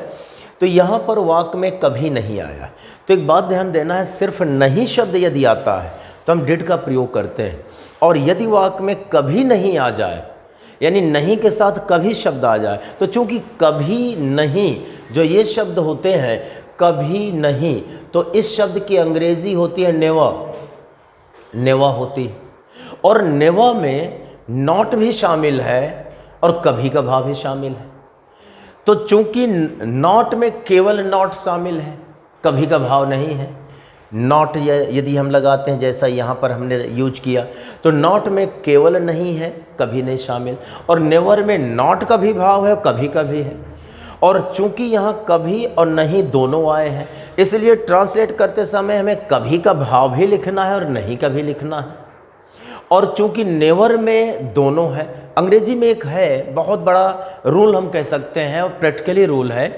तो यहाँ पर वाक्य में कभी नहीं आया, तो एक बात ध्यान देना है, सिर्फ नहीं शब्द यदि आता है तो हम डिड का प्रयोग करते हैं, और यदि वाक्य में कभी नहीं आ जाए, यानी नहीं के साथ कभी शब्द आ जाए, तो चूंकि कभी नहीं जो ये शब्द होते हैं कभी नहीं, तो इस शब्द की अंग्रेजी होती है नेवर, नेवा होती है। और नेवा में नॉट भी शामिल है और कभी का भाव भी शामिल है। तो चूंकि नॉट में केवल नॉट शामिल है, कभी का भाव नहीं है, नॉट यदि हम लगाते हैं जैसा यहाँ पर हमने यूज किया, तो नॉट में केवल नहीं है, कभी नहीं शामिल, और नेवर में नॉट का भी भाव है, कभी का भी है। और चूंकि यहाँ कभी और नहीं दोनों आए हैं, इसलिए ट्रांसलेट करते समय हमें कभी का भाव भी लिखना है और नहीं का भी लिखना है। और चूंकि नेवर में दोनों है, अंग्रेजी में एक है बहुत बड़ा रूल हम कह सकते हैं, और प्रैक्टिकली रूल है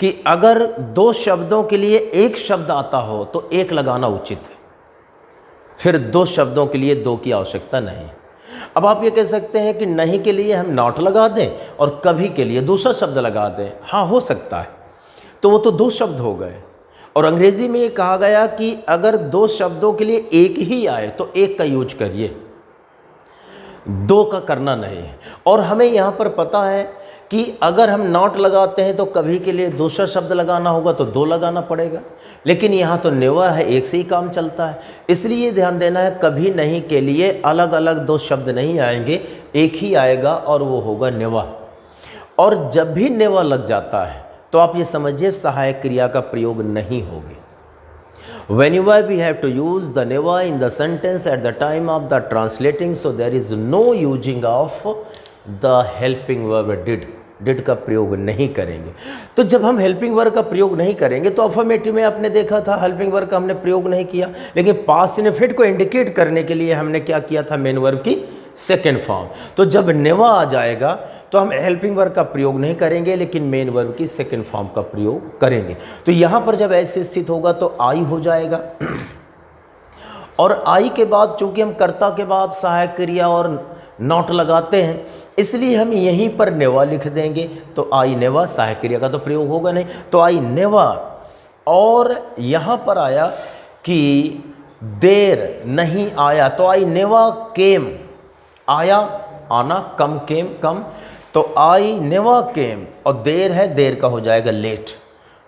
कि अगर दो शब्दों के लिए एक शब्द आता हो तो एक लगाना उचित है, फिर दो शब्दों के लिए दो की आवश्यकता नहीं। अब आप ये कह सकते हैं कि नहीं के लिए हम नॉट लगा दें और कभी के लिए दूसरा शब्द लगा दें, हाँ हो सकता है, तो वो तो दो शब्द हो गए। और अंग्रेजी में ये कहा गया कि अगर दो शब्दों के लिए एक ही आए तो एक का यूज करिए, दो का करना नहीं। और हमें यहाँ पर पता है कि अगर हम नॉट लगाते हैं तो कभी के लिए दूसरा शब्द लगाना होगा तो दो लगाना पड़ेगा, लेकिन यहाँ तो नेवा है, एक से ही काम चलता है। इसलिए ध्यान देना है, कभी नहीं के लिए अलग अलग दो शब्द नहीं आएंगे, एक ही आएगा और वो होगा नेवा। और जब भी नेवा लग जाता है तो आप ये समझिए सहायक क्रिया का प्रयोग नहीं होगी। Whenever we have to use the never in the sentence at the time of the translating, so there is no using of the helping verb did. Did का प्रयोग नहीं करेंगे। तो जब हम हेल्पिंग वर्ब का प्रयोग नहीं करेंगे तो अफर्मेटिव में आपने देखा था हेल्पिंग वर्ब का हमने प्रयोग नहीं किया, लेकिन पास्ट इनफिनिट को इंडिकेट करने के लिए हमने क्या किया था, मेन वर्ब की सेकेंड फॉर्म। तो जब नेवा आ जाएगा तो हम हेल्पिंग वर्ब का प्रयोग नहीं करेंगे, लेकिन मेन वर्ब की सेकेंड फॉर्म का प्रयोग करेंगे। तो यहाँ पर जब ऐसे स्थित होगा तो आई हो जाएगा। और आई के बाद चूंकि हम कर्ता के बाद सहायक क्रिया और नॉट लगाते हैं, इसलिए हम यहीं पर नेवा लिख देंगे। तो आई नेवा, सहायक क्रिया का तो प्रयोग होगा नहीं, तो आई नेवा। और यहाँ पर आया कि देर नहीं आया, तो आई नेवा केम, आया आना, कम केम कम, तो आई नेवा केम। और देर है, देर का हो जाएगा लेट,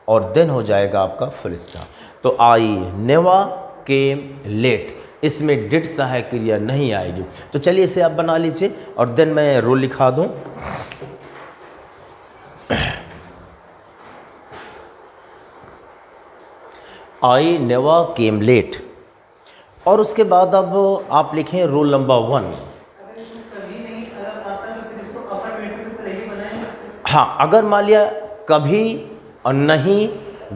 और देन हो जाएगा आपका फुल स्टॉप। तो आई नेवा केम लेट, इसमें डिड सहायक क्रिया नहीं आएगी। तो चलिए इसे आप बना लीजिए और देन मैं रूल लिखा दूं। आई नेवर केम लेट, और उसके बाद अब आप लिखें रूल नंबर 1। हाँ, अगर मान लिया कभी और नहीं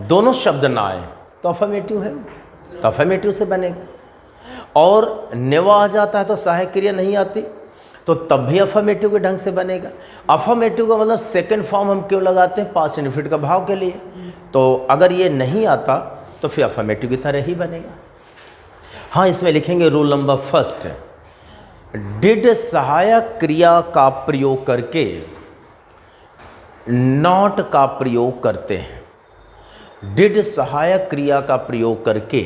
दोनों शब्द ना आए तो अफर्मेटिव है, तो अफर्मेटिव से बनेगा। और नेवा आ जाता है तो सहायक क्रिया नहीं आती, तो तब भी अफर्मेटिव के ढंग से बनेगा। अफर्मेटिव का मतलब सेकंड फॉर्म हम क्यों लगाते हैं, पास्ट इनफिनिट का भाव के लिए। तो अगर ये नहीं आता तो फिर अफर्मेटिव की तरह ही बनेगा। हाँ, इसमें लिखेंगे रूल नंबर 1, डिड सहायक क्रिया का प्रयोग करके नॉट का प्रयोग करते हैं। डिड सहायक क्रिया का प्रयोग करके,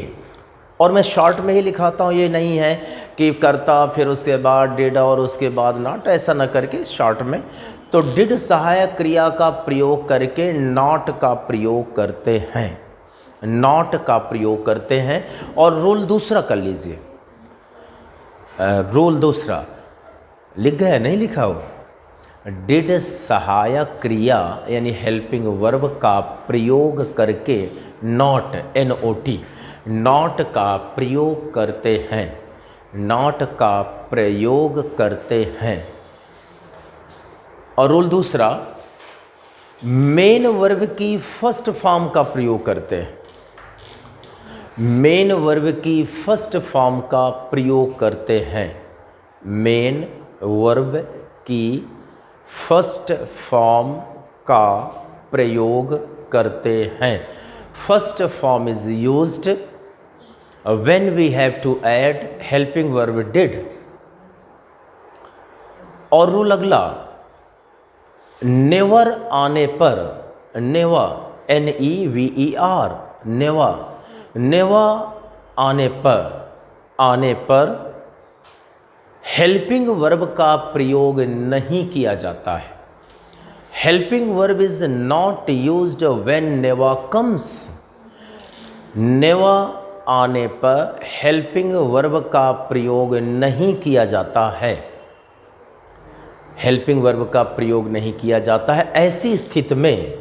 और मैं शॉर्ट में ही लिखाता हूँ, ये नहीं है कि करता फिर उसके बाद डिड और उसके बाद नॉट, ऐसा ना करके शॉर्ट में। तो डिड सहायक क्रिया का प्रयोग करके नॉट का प्रयोग करते हैं, नॉट का प्रयोग करते हैं। और रूल दूसरा कर लीजिए, रूल दूसरा लिख गया, नहीं लिखा हो, डिड सहायक क्रिया यानी हेल्पिंग वर्ब का प्रयोग करके नॉट NOT, नॉट का प्रयोग करते हैं, नॉट का प्रयोग करते हैं। और रूल दूसरा, मेन वर्ब की फर्स्ट फॉर्म का प्रयोग करते हैं, मेन वर्ब की फर्स्ट फॉर्म का प्रयोग करते हैं, मेन वर्ब की फर्स्ट फॉर्म का प्रयोग करते हैं। First form is used when we have to add helping verb did। और रूल अगला, नेवर आने पर, नेवर NEVER, नेवर, नेवर आने पर हेल्पिंग वर्ब का प्रयोग नहीं किया जाता है। Helping verb is not used when never comes. Never आने पर हेल्पिंग वर्ब का प्रयोग नहीं किया जाता है, हेल्पिंग वर्ब का प्रयोग नहीं किया जाता है। ऐसी स्थिति में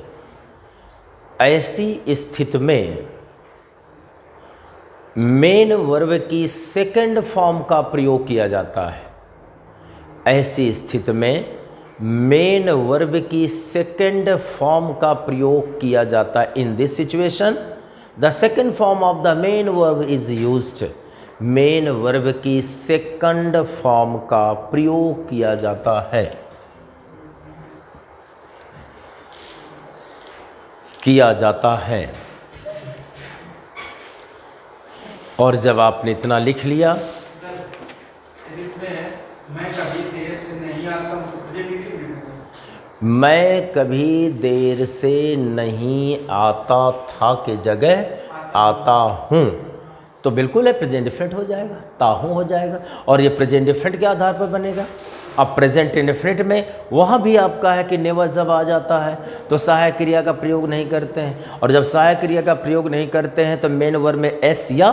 मेन वर्ब की सेकंड फॉर्म का प्रयोग किया जाता है। ऐसी स्थिति में मेन वर्ब की सेकंड फॉर्म का प्रयोग किया जाता है। In this situation the second form of the main verb is used. Main verb की सेकंड फॉर्म का प्रयोग किया जाता है, और जब आपने इतना लिख लिया, मैं कभी देर से नहीं आता था के जगह आता हूँ, तो बिल्कुल है प्रेजेंट डिफरेंट हो जाएगा, ताहूँ हो जाएगा। और ये प्रेजेंट डिफरेंट के आधार पर बनेगा। अब प्रेजेंट इंडिफरेंट में वहाँ भी आपका है कि नेवर जब आ जाता है तो सहायक क्रिया का प्रयोग नहीं करते हैं, और जब सहायक क्रिया का प्रयोग नहीं करते हैं तो मेन वर्ब में एस या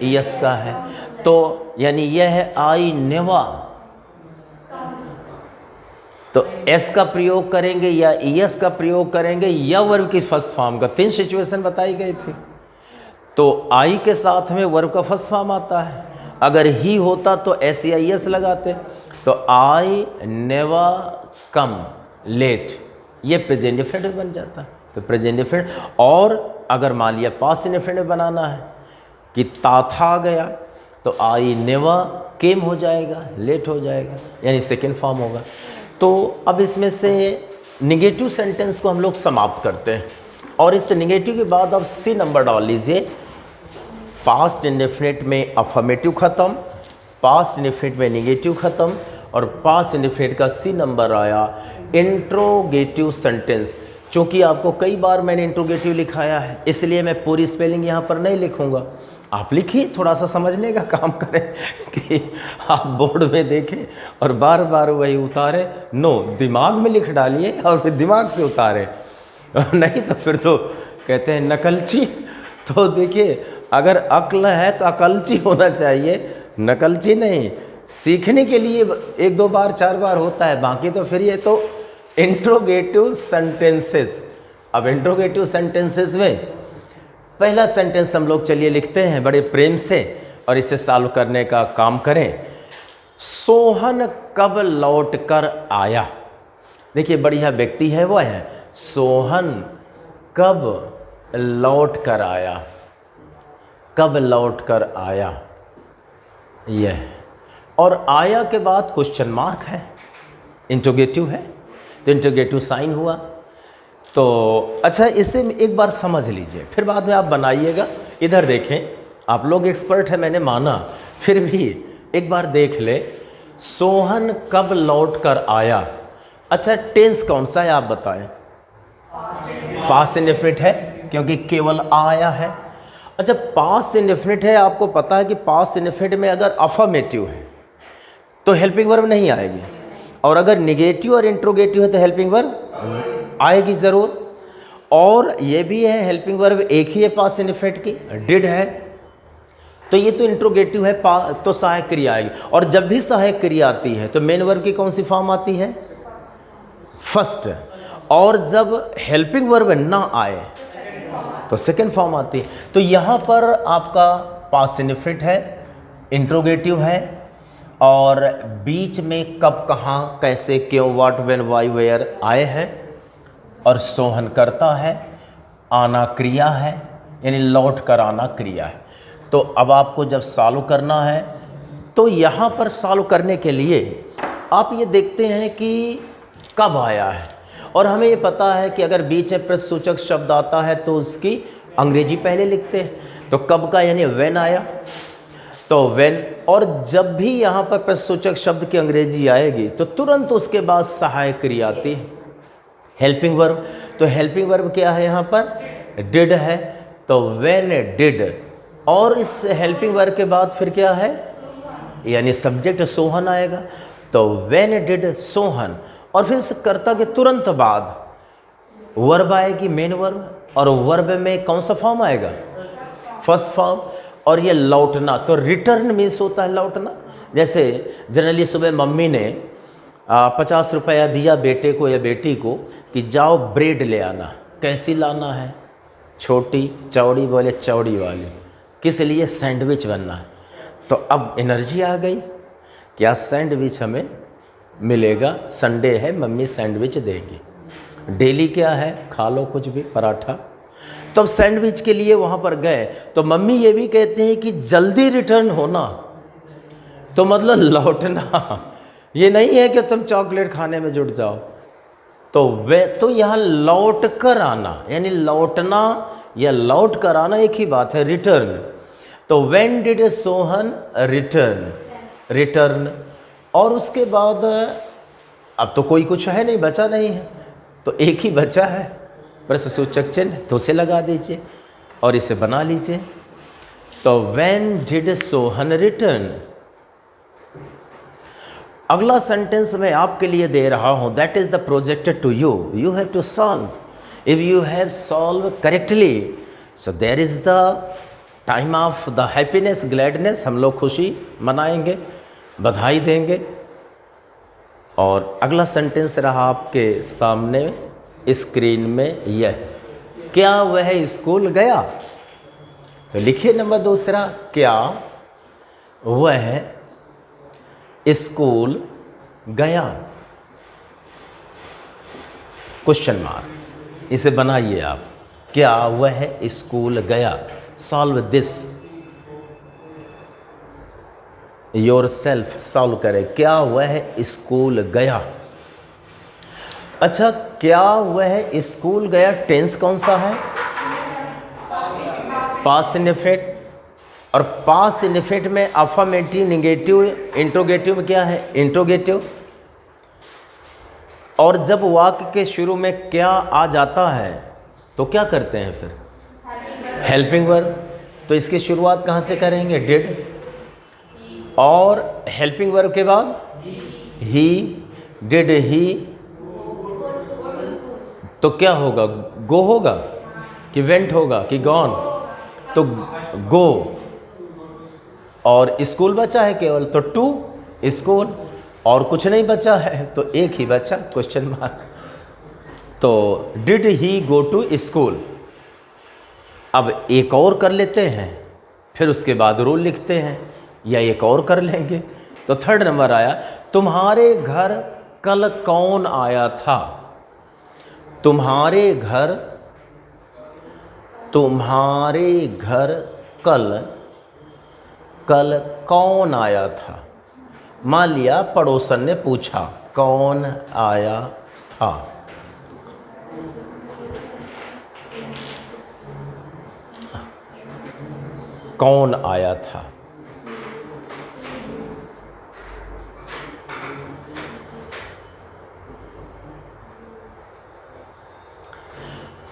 यस का है। तो यानी यह है आई नेवा, तो एस का प्रयोग करेंगे या यस का प्रयोग करेंगे या वर्ब की फर्स्ट फॉर्म का। 3 सिचुएशन बताई गई थी। तो आई के साथ में वर्ब का फर्स्ट फॉर्म आता है। अगर ही होता तो एस या यस लगाते। तो आई नेवर कम लेट, ये प्रेजेंट इंडेफिनिट बन जाता है। तो प्रेजेंट इंडेफिनिट, और अगर मान लिया पास्ट इंडेफिनिट बनाना है कि ता था गया, तो आई नेवर केम हो जाएगा, लेट हो जाएगा, यानी सेकेंड फॉर्म होगा। तो अब इसमें से निगेटिव सेंटेंस को हम लोग समाप्त करते हैं, और इस निगेटिव के बाद अब सी नंबर डाल लीजिए। पास्ट इंडेफिनिट में अफर्मेटिव ख़त्म, पास्ट इंडेफिनिट में निगेटिव ख़त्म, और पास्ट इंडेफिनिट का सी नंबर आया इंट्रोगेटिव सेंटेंस। चूँकि आपको कई बार मैंने इंट्रोगेटिव लिखाया है, इसलिए मैं पूरी स्पेलिंग यहाँ पर नहीं लिखूँगा। आप लिखिए, थोड़ा सा समझने का काम करें कि आप बोर्ड में देखें और बार बार वही उतारें। नो, दिमाग में लिख डालिए और फिर दिमाग से उतारें, नहीं तो फिर तो कहते हैं नकलची। तो देखिए, अगर अक्ल है तो अकलची होना चाहिए, नकलची नहीं। सीखने के लिए 1-2 बार 4 बार होता है, बाकी तो फिर ये तो इंट्रोगेटिव सेंटेंसेस। अब इंट्रोगेटिव सेंटेंसेस में पहला सेंटेंस हम लोग चलिए लिखते हैं बड़े प्रेम से, और इसे सॉल्व करने का काम करें। सोहन कब लौट कर आया। देखिए, बढ़िया व्यक्ति है वो है, सोहन कब लौट कर आया, कब लौट कर आया, यह। और आया के बाद क्वेश्चन मार्क है, इंट्रोगेटिव है, तो इंट्रोगेटिव साइन हुआ। तो अच्छा, इसे एक बार समझ लीजिए, फिर बाद में आप बनाइएगा। इधर देखें, आप लोग एक्सपर्ट हैं मैंने माना, फिर भी एक बार देख ले। सोहन कब लौट कर आया। अच्छा, टेंस कौन सा है आप बताएं। पास्ट इंडेफिनिट है, क्योंकि केवल आया है। अच्छा, पास्ट इंडेफिनिट है, आपको पता है कि पास्ट इंडेफिनिट में अगर अफर्मेटिव है तो हेल्पिंग वर्ब नहीं आएगी, और अगर निगेटिव और इंट्रोगेटिव है तो हेल्पिंग वर्ब आएगी ज़रूर। और ये भी है, हेल्पिंग वर्ब एक ही है पास्ट इंडेफिनिट की, डिड है। तो ये तो इंट्रोगेटिव है, तो सहायक क्रिया आएगी। और जब भी सहायक क्रिया आती है तो मेन वर्ब की कौन सी फॉर्म आती है, फर्स्ट। और जब हेल्पिंग वर्ब ना आए तो सेकेंड फॉर्म आती है। तो यहाँ पर आपका पास्ट इंडेफिनिट है, इंट्रोगेटिव है, और बीच में कब, कहाँ, कैसे, क्यों, व्हाट, व्हेन, व्हाई, वेयर आए हैं, और सोहन करता है, आना क्रिया है, यानी लौट कर आना क्रिया है। तो अब आपको जब सॉल्व करना है तो यहाँ पर सॉल्व करने के लिए आप ये देखते हैं कि कब आया है, और हमें ये पता है कि अगर बीच में प्रश्नसूचक शब्द आता है तो उसकी अंग्रेजी पहले लिखते हैं। तो कब का यानी व्हेन आया, तो व्हेन। और जब भी यहाँ पर प्रश्नसूचक शब्द की अंग्रेजी आएगी तो तुरंत उसके बाद सहायक क्रिया आती है, हेल्पिंग वर्ब। तो हेल्पिंग वर्ब क्या है यहाँ पर, डिड है, तो व्हेन डिड। और इस हेल्पिंग वर्ब के बाद फिर क्या है, यानी सब्जेक्ट सोहन आएगा, तो व्हेन डिड सोहन। और फिर इस कर्ता के तुरंत बाद वर्ब आएगी, मेन वर्ब, और वर्ब में कौन सा फॉर्म आएगा, फर्स्ट फॉर्म। और ये लौटना, तो रिटर्न मीन्स होता है लौटना। जैसे जनरली सुबह मम्मी ने 50 रुपया दिया बेटे को या बेटी को कि जाओ ब्रेड ले आना। कैसी लाना है? छोटी चौड़ी? बोले चौड़ी वाली। किस लिए? सैंडविच बनना है। तो अब एनर्जी आ गई कि आज सैंडविच हमें मिलेगा, संडे है, मम्मी सैंडविच देगी। डेली क्या है? खा लो कुछ भी, पराठा। तो अब सैंडविच के लिए वहाँ पर गए तो मम्मी ये भी कहते हैं कि जल्दी रिटर्न होना, तो मतलब लौटना। ये नहीं है कि तुम चॉकलेट खाने में जुट जाओ। तो यहाँ लौट कर आना, यानी लौटना या लौट कर आना एक ही बात है, रिटर्न। तो when did Sohan return? Return. और उसके बाद अब तो कोई कुछ है नहीं, बचा नहीं है, तो एक ही बचा है प्रश्नसूचक चिन्ह, तो उसे लगा दीजिए और इसे बना लीजिए। तो व्हेन डिड सोहन रिटर्न। अगला सेंटेंस मैं आपके लिए दे रहा हूं, that is the projected to you, you have to solve. If you have solve correctly so there is the time of the happiness, gladness. हम लोग खुशी मनाएंगे, बधाई देंगे। और अगला सेंटेंस रहा आपके सामने स्क्रीन में, यह क्या वह स्कूल गया? तो लिखिए नंबर दूसरा, क्या वह स्कूल गया? क्वेश्चन मार्क, इसे बनाइए आप। क्या वह स्कूल गया? सॉल्व दिस योरसेल्फ, सॉल्व करें। क्या वह स्कूल गया? अच्छा, क्या वह स्कूल गया टेंस कौन सा है? Past indefinite. और पास्ट इनडेफिनिट में अफर्मेटिव, नेगेटिव, इंट्रोगेटिव में क्या है? इंट्रोगेटिव। और जब वाक्य के शुरू में क्या आ जाता है तो क्या करते हैं फिर? Helping verb. तो इसकी शुरुआत कहाँ से करेंगे? डिड। और हेल्पिंग वर्ब के बाद ही, डिड ही, तो क्या होगा? गो होगा कि वेंट होगा कि गॉन? तो गो। और स्कूल बचा है केवल, तो टू स्कूल। और कुछ नहीं बचा है, तो एक ही बचा, क्वेश्चन मार्क। तो did he go to school. अब एक और कर लेते हैं, फिर उसके बाद रूल लिखते हैं, या एक और कर लेंगे। तो थर्ड नंबर आया, तुम्हारे घर कल कौन आया था? तुम्हारे घर कल कौन आया था? मान लिया पड़ोसन ने पूछा कौन आया था। कौन आया था?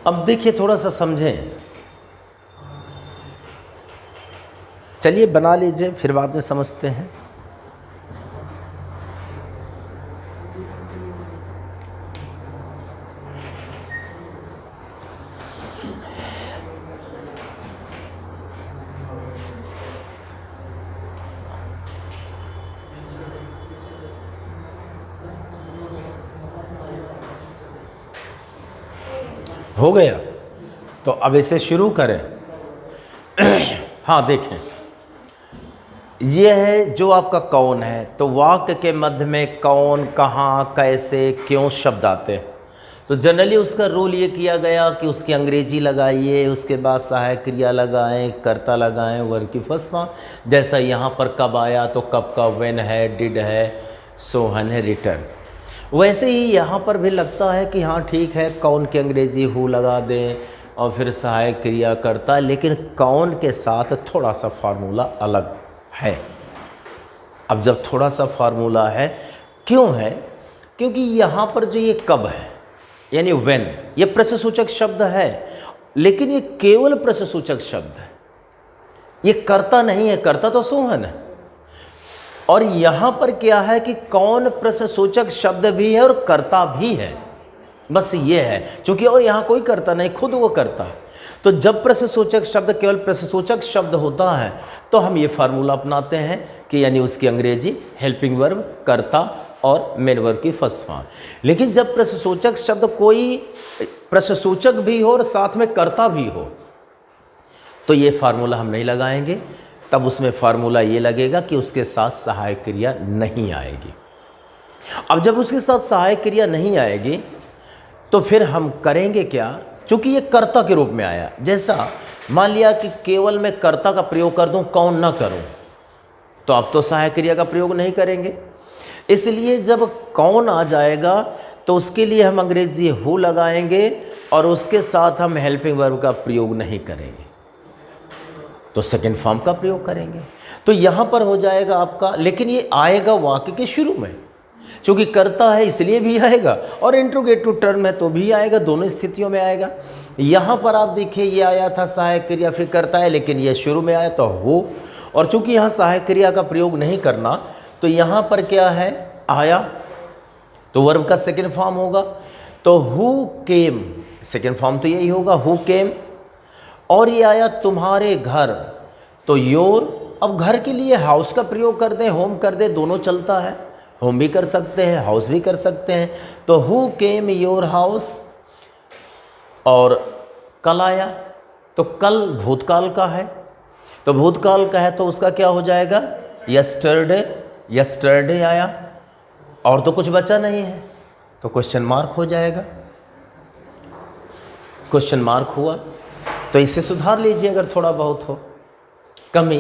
अब देखिए, थोड़ा सा समझें। चलिए बना लीजिए, फिर बाद में समझते हैं। हो गया? तो अब इसे शुरू करें। हाँ देखें, ये है जो आपका कौन है। तो वाक्य के मध्य में कौन, कहाँ, कैसे, क्यों शब्द आते हैं। तो जनरली उसका रूल ये किया गया कि उसकी अंग्रेजी लगाइए, उसके बाद सहायक क्रिया लगाएं, कर्ता लगाएं, वर्ब की फर्स्ट फॉर्म। जैसा यहाँ पर कब आया, तो कब का व्हेन है, डिड है, सोहन है, रिटर्न। वैसे ही यहाँ पर भी लगता है कि हाँ ठीक है, कौन की अंग्रेजी हु लगा दें और फिर सहायक क्रिया करता है, लेकिन कौन के साथ थोड़ा सा फार्मूला अलग है। अब जब थोड़ा सा फार्मूला है, क्यों है? क्योंकि यहाँ पर जो ये कब है यानी व्हेन, ये प्रश्नसूचक शब्द है, लेकिन ये केवल प्रश्नसूचक शब्द है, ये कर्ता नहीं है। कर्ता तो सोहन है। और यहाँ पर क्या है कि कौन प्रश्नसूचक शब्द भी है और कर्ता भी है, बस ये है। क्योंकि और यहाँ कोई कर्ता नहीं, खुद वो करता है। तो जब प्रश्नसूचक शब्द केवल प्रश्नसूचक शब्द होता है तो हम ये फार्मूला अपनाते हैं कि यानी उसकी अंग्रेजी हेल्पिंग वर्ब, कर्ता और मेन वर्ब की फर्स्ट फॉर्म। लेकिन जब प्रश्नसूचक शब्द कोई प्रश्नसूचक भी हो और साथ में कर्ता भी हो तो ये फार्मूला हम नहीं लगाएंगे, तब उसमें फार्मूला ये लगेगा कि उसके साथ सहायक क्रिया नहीं आएगी। अब जब उसके साथ सहायक क्रिया नहीं आएगी तो फिर हम करेंगे क्या, चूंकि ये कर्ता के रूप में आया। जैसा मान लिया कि केवल मैं कर्ता का प्रयोग कर दूं, कौन ना करूं, तो अब तो सहायक क्रिया का प्रयोग नहीं करेंगे। इसलिए जब कौन आ जाएगा तो उसके लिए हम अंग्रेजी हु लगाएंगे और उसके साथ हम हेल्पिंग वर्ब का प्रयोग नहीं करेंगे, तो सेकंड फॉर्म का प्रयोग करेंगे। तो यहाँ पर हो जाएगा आपका, लेकिन ये आएगा वाक्य के शुरू में, चूँकि कर्ता है इसलिए भी आएगा और इंट्रोगेटिव टर्म है तो भी आएगा, दोनों स्थितियों में आएगा। यहाँ पर आप देखिए ये आया था सहायक क्रिया फिर करता है, लेकिन ये शुरू में आया तो हो, और चूँकि यहाँ सहायक क्रिया का प्रयोग नहीं करना तो यहाँ पर क्या है आया, तो वर्ब का सेकंड फॉर्म होगा। तो हु केम, सेकंड फॉर्म तो यही होगा हु केम। और ये आया तुम्हारे घर, तो योर, अब घर के लिए हाउस का प्रयोग कर दें, होम कर दें, दोनों चलता है, होम भी कर सकते हैं हाउस भी कर सकते हैं। तो हु केम योर हाउस, और कल आया तो कल भूतकाल का है, तो भूतकाल का है तो उसका क्या हो जाएगा यस्टरडे, यस्टरडे आया, और तो कुछ बचा नहीं है तो क्वेश्चन मार्क हो जाएगा, क्वेश्चन मार्क हुआ। तो इसे सुधार लीजिए अगर थोड़ा बहुत हो कमी।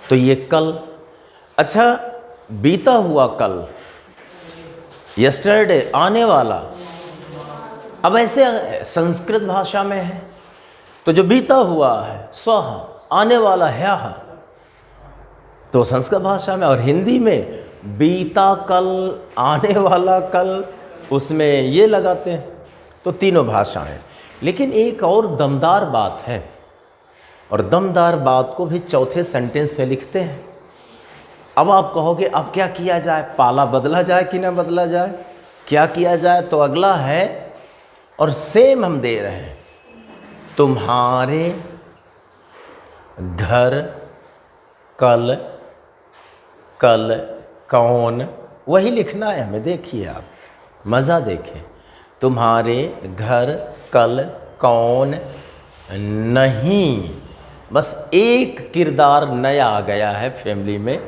तो ये कल, अच्छा बीता हुआ कल, यस्टरडे आने वाला। अब ऐसे संस्कृत भाषा में है तो जो बीता हुआ है स्वः, आने वाला ह्यः, तो संस्कृत भाषा में, और हिंदी में बीता कल, आने वाला कल, उसमें ये लगाते हैं। तो तीनों भाषाएं। लेकिन एक और दमदार बात है, और दमदार बात को भी चौथे सेंटेंस में लिखते हैं। अब आप कहोगे अब क्या किया जाए, पाला बदला जाए कि ना बदला जाए, क्या किया जाए, तो अगला है और सेम हम दे रहे हैं, तुम्हारे घर कल, कल कौन, वही लिखना है हमें। देखिए आप मज़ा देखें, तुम्हारे घर कल कौन नहीं, बस एक किरदार नया आ गया है फैमिली में,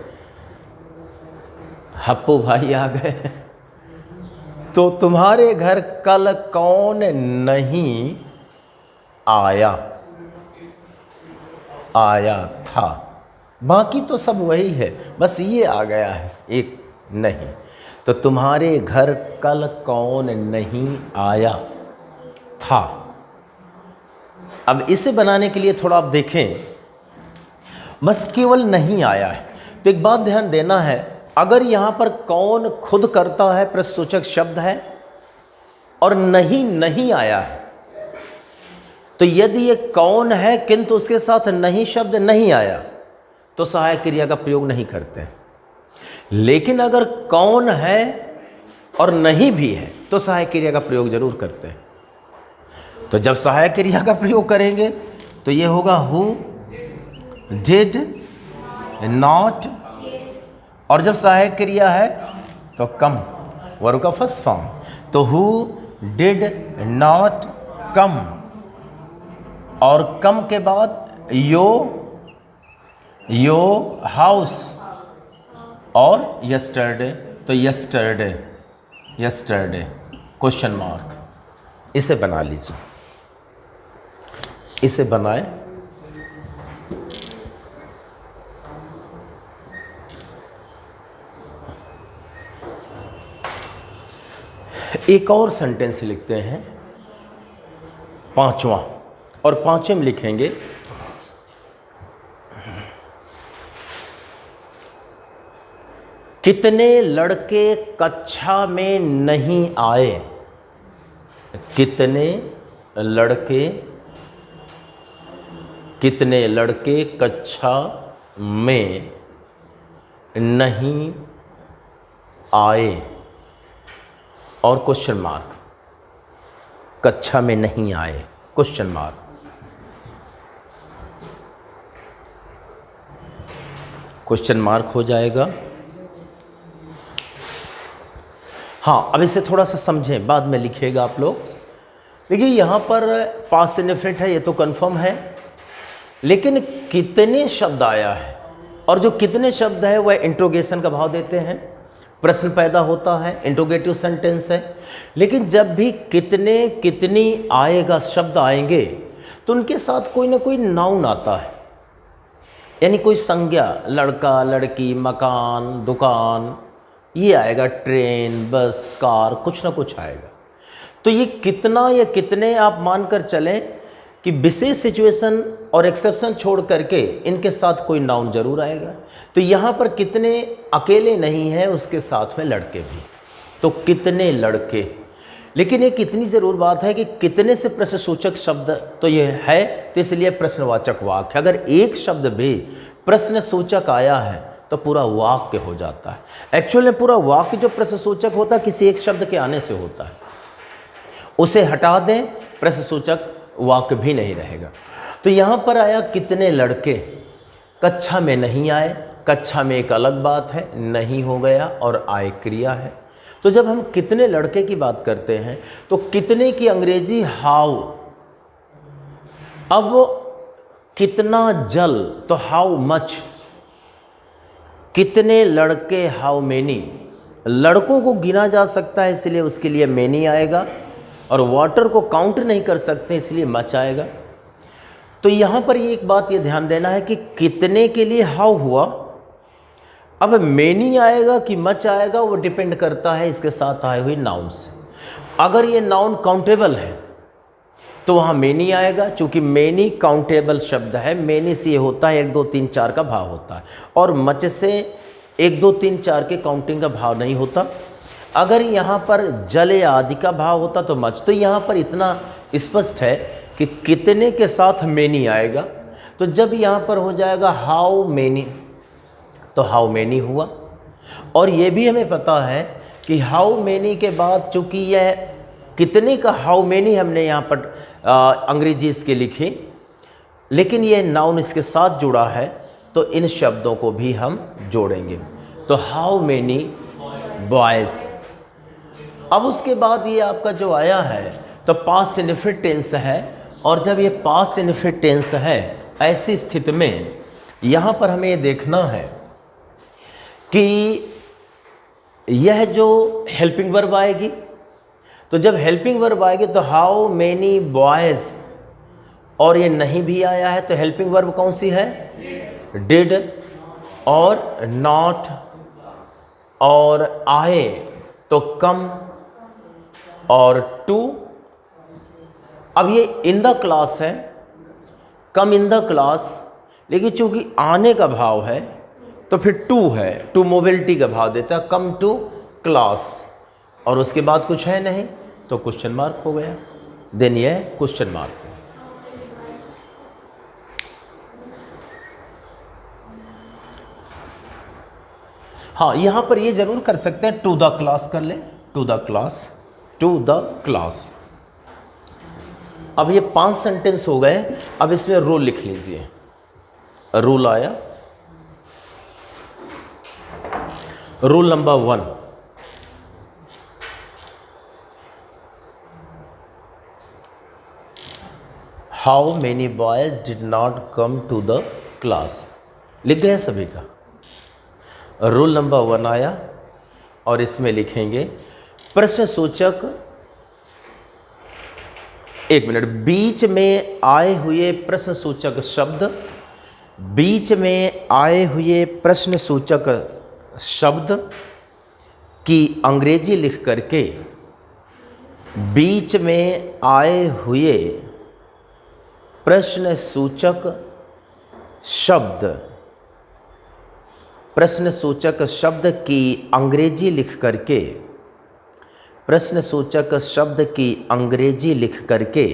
हप्पू भाई आ गए। तो तुम्हारे घर कल कौन नहीं आया, आया था, बाकी तो सब वही है, बस ये आ गया है एक नहीं। तो तुम्हारे घर कल कौन नहीं आया था। अब इसे बनाने के लिए थोड़ा आप देखें, बस केवल नहीं आया है। तो एक बात ध्यान देना है, अगर यहाँ पर कौन खुद करता है प्रश्नसूचक शब्द है और नहीं नहीं आया है, तो यदि ये कौन है किंतु उसके साथ नहीं शब्द नहीं आया तो सहायक क्रिया का प्रयोग नहीं करते हैं। लेकिन अगर कौन है और नहीं भी है तो सहायक क्रिया का प्रयोग जरूर करते हैं। तो जब सहायक क्रिया का प्रयोग करेंगे तो ये होगा हु डिड नॉट, और जब सहायक क्रिया है तो कम, वर्ब का फर्स्ट फॉर्म, तो हु डिड नॉट कम, और कम के बाद यो हाउस और यस्टरडे, तो यस्टरडे, यस्टरडे क्वेश्चन मार्क। इसे बना लीजिए, इसे बनाए। एक और सेंटेंस लिखते हैं, पांचवा, और पांचवें में लिखेंगे कितने लड़के कक्षा में नहीं आए, कितने लड़के कक्षा में नहीं आए, और क्वेश्चन मार्क, कक्षा में नहीं आए क्वेश्चन मार्क। क्वेश्चन मार्क हो जाएगा। हाँ, अब इसे थोड़ा सा समझें, बाद में लिखिएगा आप लोग। देखिए यहाँ पर पास्ट इंडेफिनिट है, ये तो कंफर्म है, लेकिन कितने शब्द आया है, और जो कितने शब्द है वह इंट्रोगेशन का भाव देते हैं, प्रश्न पैदा होता है, इंट्रोगेटिव सेंटेंस है। लेकिन जब भी कितने कितनी आएगा, शब्द आएंगे, तो उनके साथ कोई ना कोई नाउन आता है, यानी कोई संज्ञा, लड़का, लड़की, मकान, दुकान, ये आएगा, ट्रेन, बस, कार, कुछ ना कुछ आएगा। तो ये कितना या कितने आप मानकर चलें कि विशेष सिचुएशन और एक्सेप्शन छोड़ करके इनके साथ कोई नाउन जरूर आएगा। तो यहाँ पर कितने अकेले नहीं है, उसके साथ में लड़के भी, तो कितने लड़के। लेकिन एक इतनी ज़रूर बात है कि कितने से प्रश्नसूचक शब्द तो ये है, तो इसलिए प्रश्नवाचक वाक्य। अगर एक शब्द भी प्रश्नसूचक आया है तो पूरा वाक्य हो जाता है। एक्चुअल में पूरा वाक्य जो प्रश्नसूचक होता है किसी एक शब्द के आने से होता है, उसे हटा दें प्रश्नसूचक वाक्य भी नहीं रहेगा। तो यहाँ पर आया कितने लड़के, कक्षा में नहीं आए, कक्षा में एक अलग बात है, नहीं हो गया, और आए क्रिया है। तो जब हम कितने लड़के की बात करते हैं तो कितने की अंग्रेजी हाउ। अब कितना जल तो हाउ मच, कितने लड़के हाउ मेनी, लड़कों को गिना जा सकता है इसलिए उसके लिए मेनी आएगा, और वाटर को काउंट नहीं कर सकते इसलिए मच आएगा। तो यहाँ पर ये एक बात ये ध्यान देना है कि कितने के लिए हाउ हुआ, अब मेनी आएगा कि मच आएगा वो डिपेंड करता है इसके साथ आए हुए नाउन से। अगर ये नाउन काउंटेबल है तो वहाँ मेनी आएगा, चूँकि मेनी काउंटेबल शब्द है, मेनी से ये होता है 1 2 3 4 का भाव होता है, और मच से 1 2 3 4 के काउंटिंग का भाव नहीं होता। अगर यहाँ पर जल या आदि का भाव होता तो मच। तो यहाँ पर इतना स्पष्ट है कि कितने के साथ मेनी आएगा। तो जब यहाँ पर हो जाएगा हाउ मेनी, तो हाउ मेनी हुआ। और ये भी हमें पता है कि हाउ मेनी के बाद चूँकि यह कितने का हाउ मेनी हमने यहाँ पर अंग्रेजी इसके लिखी, लेकिन ये नाउन इसके साथ जुड़ा है, तो इन शब्दों को भी हम जोड़ेंगे। तो हाउ मेनी बॉयज़। अब उसके बाद ये आपका जो आया है तो पास्ट इंडेफिनिट टेंस है, और जब ये पास्ट इंडेफिनिट टेंस है, ऐसी स्थिति में यहाँ पर हमें ये देखना है कि यह जो हेल्पिंग वर्ब आएगी, तो जब हेल्पिंग वर्ब आएगी तो हाउ मेनी बॉयज़, और ये नहीं भी आया है तो हेल्पिंग वर्ब कौन सी है, डिड, और नॉट, और आए तो कम, और टू। अब ये इन द क्लास है, कम इन द क्लास, लेकिन चूंकि आने का भाव है तो फिर टू है, टू मोबिलिटी का भाव देता है, कम टू क्लास, और उसके बाद कुछ है नहीं तो क्वेश्चन मार्क हो गया, देन ये क्वेश्चन मार्क। हाँ, यहाँ पर ये जरूर कर सकते हैं, टू द क्लास कर ले, to the class, to the class. अब ये 5 सेंटेंस हो गए। अब इसमें रूल लिख लीजिए। रूल आया, rule number 1, how many boys did not come to the class. लिख गया सभी का। रूल नंबर 1 आया, और इसमें लिखेंगे प्रश्नसूचक, एक मिनट, बीच में आए हुए प्रश्नसूचक शब्द, बीच में आए हुए प्रश्नसूचक शब्द की अंग्रेजी लिख करके, बीच में आए हुए प्रश्नसूचक शब्द, प्रश्नसूचक शब्द की अंग्रेजी लिख करके, प्रश्नसूचक शब्द की अंग्रेजी लिख करके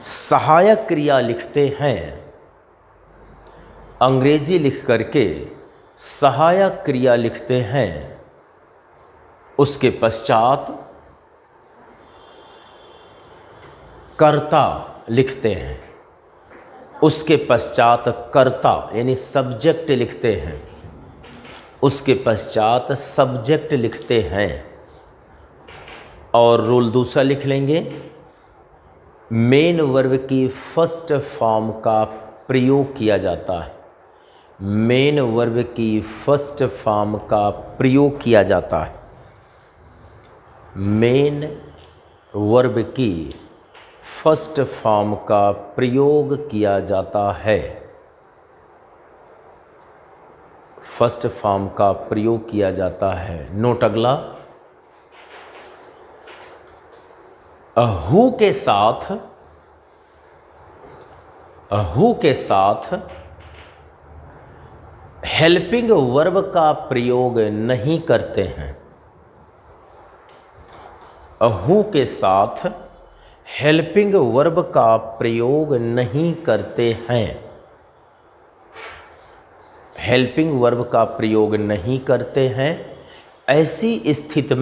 सहायक क्रिया लिखते हैं। अंग्रेजी लिख करके सहायक क्रिया लिखते हैं। उसके पश्चात कर्ता लिखते हैं, उसके पश्चात कर्ता यानी सब्जेक्ट लिखते हैं, उसके पश्चात सब्जेक्ट लिखते हैं। और रूल दूसरा लिख लेंगे, मेन वर्ब की फर्स्ट फॉर्म का प्रयोग किया जाता है। मेन वर्ब की फर्स्ट फॉर्म का प्रयोग किया जाता है। मेन वर्ब की फर्स्ट फॉर्म का प्रयोग किया जाता है। फर्स्ट फॉर्म का प्रयोग किया जाता है। नोट अगला, हु के साथ हेल्पिंग वर्ब का प्रयोग नहीं करते हैं। हु के साथ हेल्पिंग वर्ब का प्रयोग नहीं करते हैं। हेल्पिंग वर्ब का प्रयोग नहीं करते हैं। ऐसी स्थिति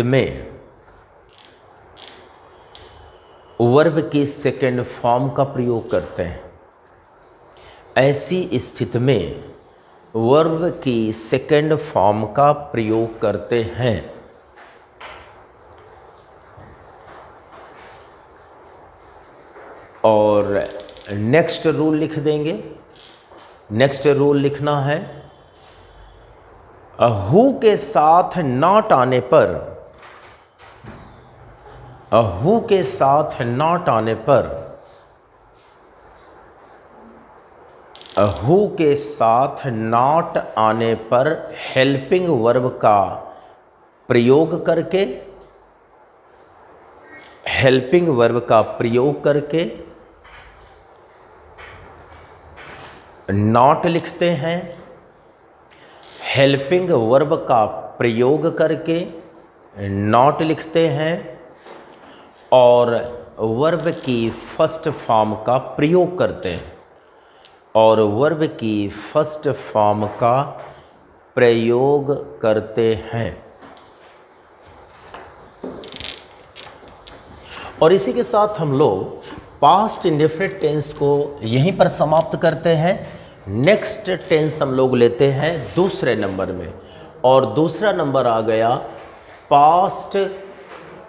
में वर्ब की सेकेंड फॉर्म का प्रयोग करते हैं। ऐसी स्थिति में वर्ब की सेकेंड फॉर्म का प्रयोग करते हैं। और नेक्स्ट रूल लिख देंगे। नेक्स्ट रूल लिखना है, हु के साथ नॉट आने पर, हु के साथ नॉट आने पर, हु के साथ नॉट आने पर हेल्पिंग वर्ब का प्रयोग करके, हेल्पिंग वर्ब का प्रयोग करके नॉट लिखते हैं। हेल्पिंग वर्ब का प्रयोग करके नॉट लिखते हैं और वर्ब की फर्स्ट फॉर्म का प्रयोग करते हैं। और वर्ब की फर्स्ट फॉर्म का प्रयोग करते हैं। और इसी के साथ हम लोग पास्ट इंडेफिनिट टेंस को यहीं पर समाप्त करते हैं। नेक्स्ट टेंस हम लोग लेते हैं दूसरे नंबर में, और दूसरा नंबर आ गया past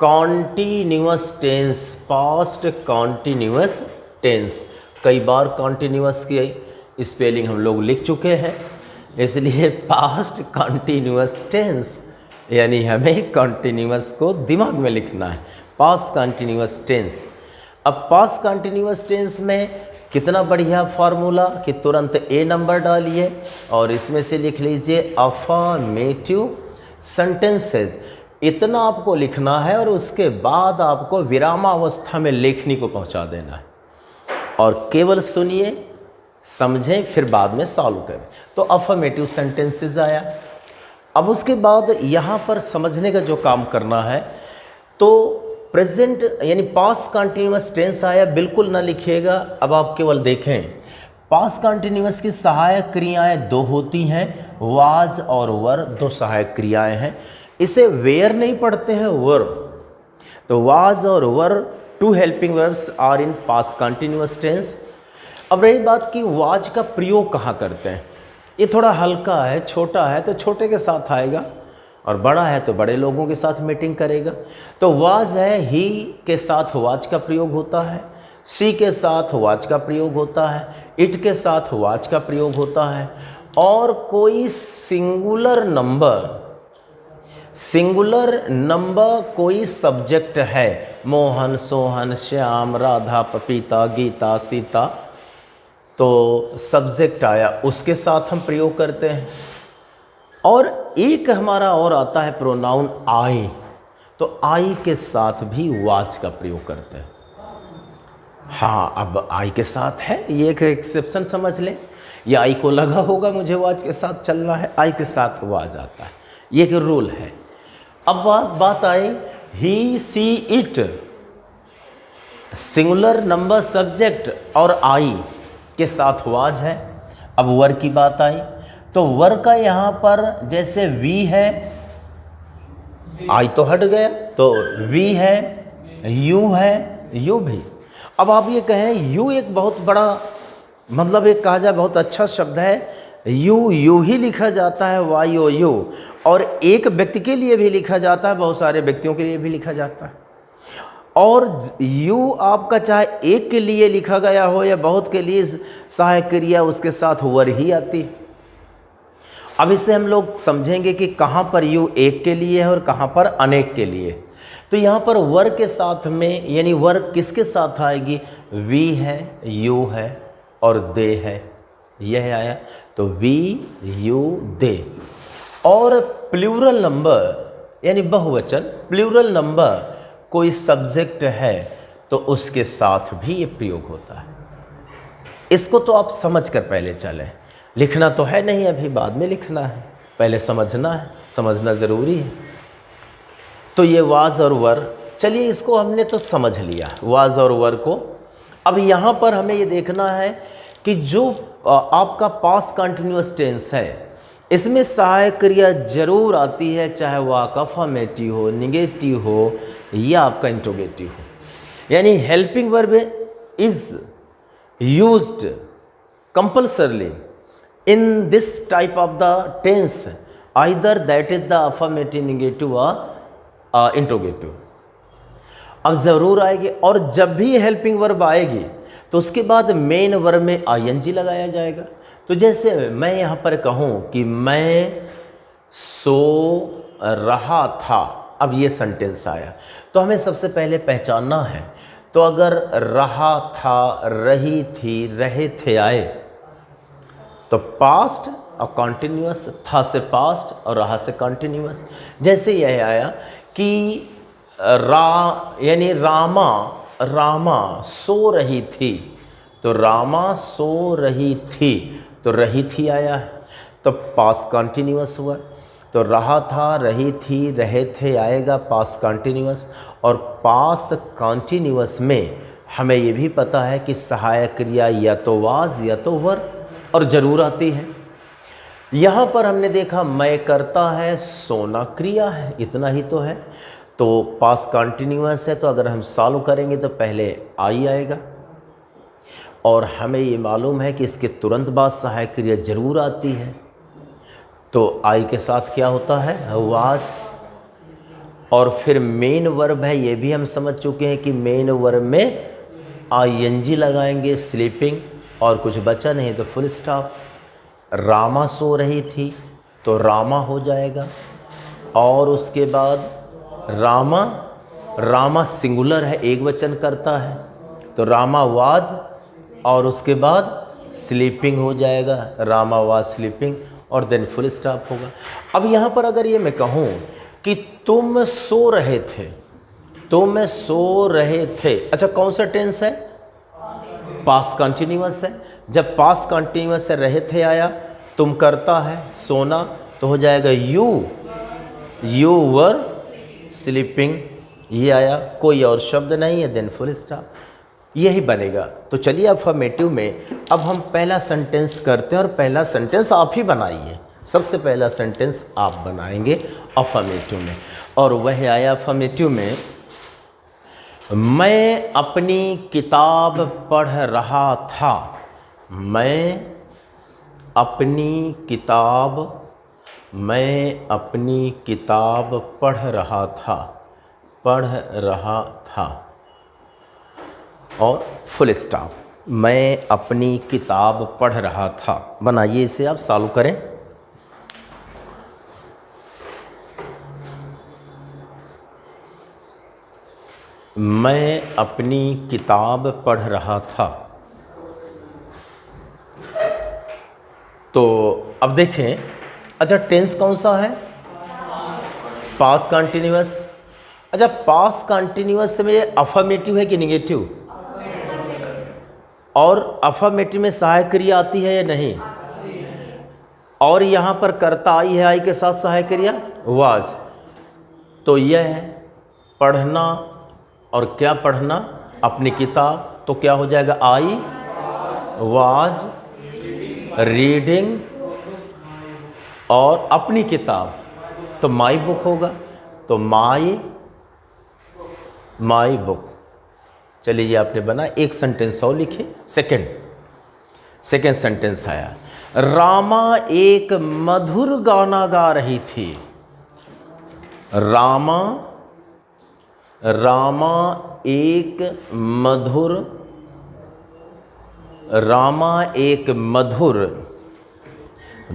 continuous tense. Past continuous tense, कई बार कॉन्टिन्यूअस की स्पेलिंग हम लोग लिख चुके हैं, इसलिए पास्ट कॉन्टिन्यूअस टेंस यानी हमें कॉन्टिन्यूअस को दिमाग में लिखना है। Past continuous tense. अब पास्ट कॉन्टिन्यूअस टेंस में कितना बढ़िया फार्मूला कि तुरंत ए नंबर डालिए और इसमें से लिख लीजिए अफर्मेटिव सेंटेंसेस। इतना आपको लिखना है और उसके बाद आपको विरामावस्था में लेखनी को पहुंचा देना है। और केवल सुनिए, समझें, फिर बाद में सॉल्व करें। तो अफर्मेटिव सेंटेंसेस आया। अब उसके बाद यहाँ पर समझने का जो काम करना है, तो प्रेजेंट यानी पास्ट कॉन्टिन्यूअस टेंस आया, बिल्कुल ना लिखिएगा। अब आप केवल देखें, पास्ट कॉन्टिन्यूअस की सहायक क्रियाएं दो होती हैं, वाज और वर, दो सहायक क्रियाएं हैं। इसे वेयर नहीं पढ़ते हैं, वर्ब। तो वाज और were two helping verbs are in past continuous tense. अब रही बात कि वाज का प्रयोग कहाँ करते हैं, ये थोड़ा हल्का है, छोटा है तो छोटे के साथ आएगा, और बड़ा है तो बड़े लोगों के साथ मीटिंग करेगा। तो वाज है, ही के साथ वाज का प्रयोग होता है, सी के साथ वाज का प्रयोग होता है, इट के साथ वाज का प्रयोग होता है। और कोई सिंगुलर नंबर कोई सब्जेक्ट है, मोहन, सोहन, श्याम, राधा, पपीता, गीता, सीता, तो सब्जेक्ट आया, उसके साथ हम प्रयोग करते हैं। और एक हमारा और आता है प्रोनाउन आई, तो आई के साथ भी वाज का प्रयोग करते हैं। हाँ, अब आई के साथ है, ये एक एक्सेप्शन समझ लें। ये आई को लगा होगा मुझे वाज के साथ चलना है, आई के साथ वाज आता है, ये एक रूल है। अब बात आई ही, सी, इट, सिंगुलर नंबर सब्जेक्ट और आई के साथ वाज है। अब वर की बात आई, तो वर का यहाँ पर जैसे वी है, आई तो हट गया, तो वी है, यू है, यू भी। अब आप ये कहें यू एक बहुत बड़ा, मतलब एक कहा जाए बहुत अच्छा शब्द है। यू ही लिखा जाता है, वाई ओ यू, और एक व्यक्ति के लिए भी लिखा जाता है, बहुत सारे व्यक्तियों के लिए भी लिखा जाता है। और यू आपका चाहे एक के लिए लिखा गया हो या बहुत के लिए, सहायक क्रिया उसके साथ वर ही आती है। अब इससे हम लोग समझेंगे कि कहाँ पर यू एक के लिए है और कहाँ पर अनेक के लिए। तो यहाँ पर वर के साथ में, यानी वर किसके साथ आएगी? वी है, यू है और दे है, यह आया। तो वी, यू, दे। और प्लूरल नंबर यानी बहुवचन, प्लूरल नंबर कोई सब्जेक्ट है तो उसके साथ भी ये प्रयोग होता है। इसको तो आप समझ कर पहले चलें, लिखना तो है नहीं, अभी बाद में लिखना है, पहले समझना है, समझना ज़रूरी है। तो ये वाज और वर, चलिए इसको हमने तो समझ लिया, वाज और वर को। अब यहाँ पर हमें ये देखना है कि जो आपका पास्ट कंटिन्यूअस टेंस है, इसमें सहायक क्रिया जरूर आती है, चाहे वह आपका अफर्मेटिव हो, निगेटिव हो या आपका इंट्रोगेटिव हो। यानी helping verb is used compulsorily in this type of the tense, either that is the affirmative, negative or interrogative। अब ज़रूर आएगी, और जब भी हेल्पिंग वर्ब आएगी तो उसके बाद मेन वर्ब में आईएनजी लगाया जाएगा। तो जैसे मैं यहाँ पर कहूँ कि मैं सो रहा था, अब ये सेंटेंस आया तो हमें सबसे पहले पहचानना है। तो अगर रहा था, रही थी, रहे थे आए तो पास्ट और कॉन्टिन्यूअस, था से पास्ट और रहा से कॉन्टिन्यूअस। जैसे यह आया कि यानी रामा सो रही थी, तो रामा सो रही थी, तो रही थी आया है, तो पास्ट कॉन्टिन्यूअस हुआ। तो रहा था, रही थी, रहे थे आएगा पास्ट कॉन्टिन्यूअस। और पास्ट कॉन्टिन्यूअस में हमें ये भी पता है कि सहायक क्रिया या तो वाज या तो वर, और ज़रूर आती है। यहाँ पर हमने देखा मैं करता है, सोना क्रिया है, इतना ही तो है। तो पास्ट कॉन्टिन्यूअस है, तो अगर हम सॉल्व करेंगे तो पहले आई आएगा, और हमें ये मालूम है कि इसके तुरंत बाद सहायक क्रिया जरूर आती है। तो आई के साथ क्या होता है? वाज। और फिर मेन वर्ब है, ये भी हम समझ चुके हैं कि मेन वर्ब में आईएनजी लगाएंगे, स्लीपिंग, और कुछ बचा नहीं तो फुल स्टॉप। रामा सो रही थी तो रामा हो जाएगा, और उसके बाद रामा सिंगुलर है, एक वचन करता है, तो रामा वाज, और उसके बाद स्लीपिंग हो जाएगा, रामा वाज स्लीपिंग, और देन फुल स्टॉप होगा। अब यहाँ पर अगर ये मैं कहूँ कि तुम सो रहे थे, तुम सो रहे थे, अच्छा कौन सा टेंस है? पास्ट कंटिन्यूअस है। जब पास्ट कंटिन्यूअस से रहे थे आया, तुम करता है सोना, तो हो जाएगा यू वर स्लीपिंग, ये आया, कोई और शब्द नहीं है, देन फुल स्टॉप, यही बनेगा। तो चलिए अफर्मेटिव में अब हम पहला सेंटेंस करते हैं, और पहला सेंटेंस आप ही बनाइए, सबसे पहला सेंटेंस आप बनाएंगे अफर्मेटिव में, और वह आया अफर्मेटिव में, मैं अपनी किताब पढ़ रहा था। मैं अपनी किताब पढ़ रहा था, और फुल स्टॉप, मैं अपनी किताब पढ़ रहा था। बनाइए इसे, आप सॉल्व करें। मैं अपनी किताब पढ़ रहा था। तो अब देखें, अच्छा टेंस कौन सा है? Past continuous. अच्छा पास्ट कंटिन्यूअस में अफर्मेटिव है कि निगेटिव? और अफर्मेटिव में सहायक क्रिया आती है या नहीं? और यहाँ पर कर्ता आई है, आई के साथ सहायक क्रिया वाज। तो यह है पढ़ना, और क्या पढ़ना? अपनी किताब, तो क्या हो जाएगा? आई वाज रीडिंग, और अपनी किताब तो माई बुक होगा। तो माई बुक। चलिए ये आपने बना। एक सेंटेंस और लिखिए। सेकेंड सेंटेंस आया, रामा एक मधुर गाना गा रही थी। रामा एक मधुर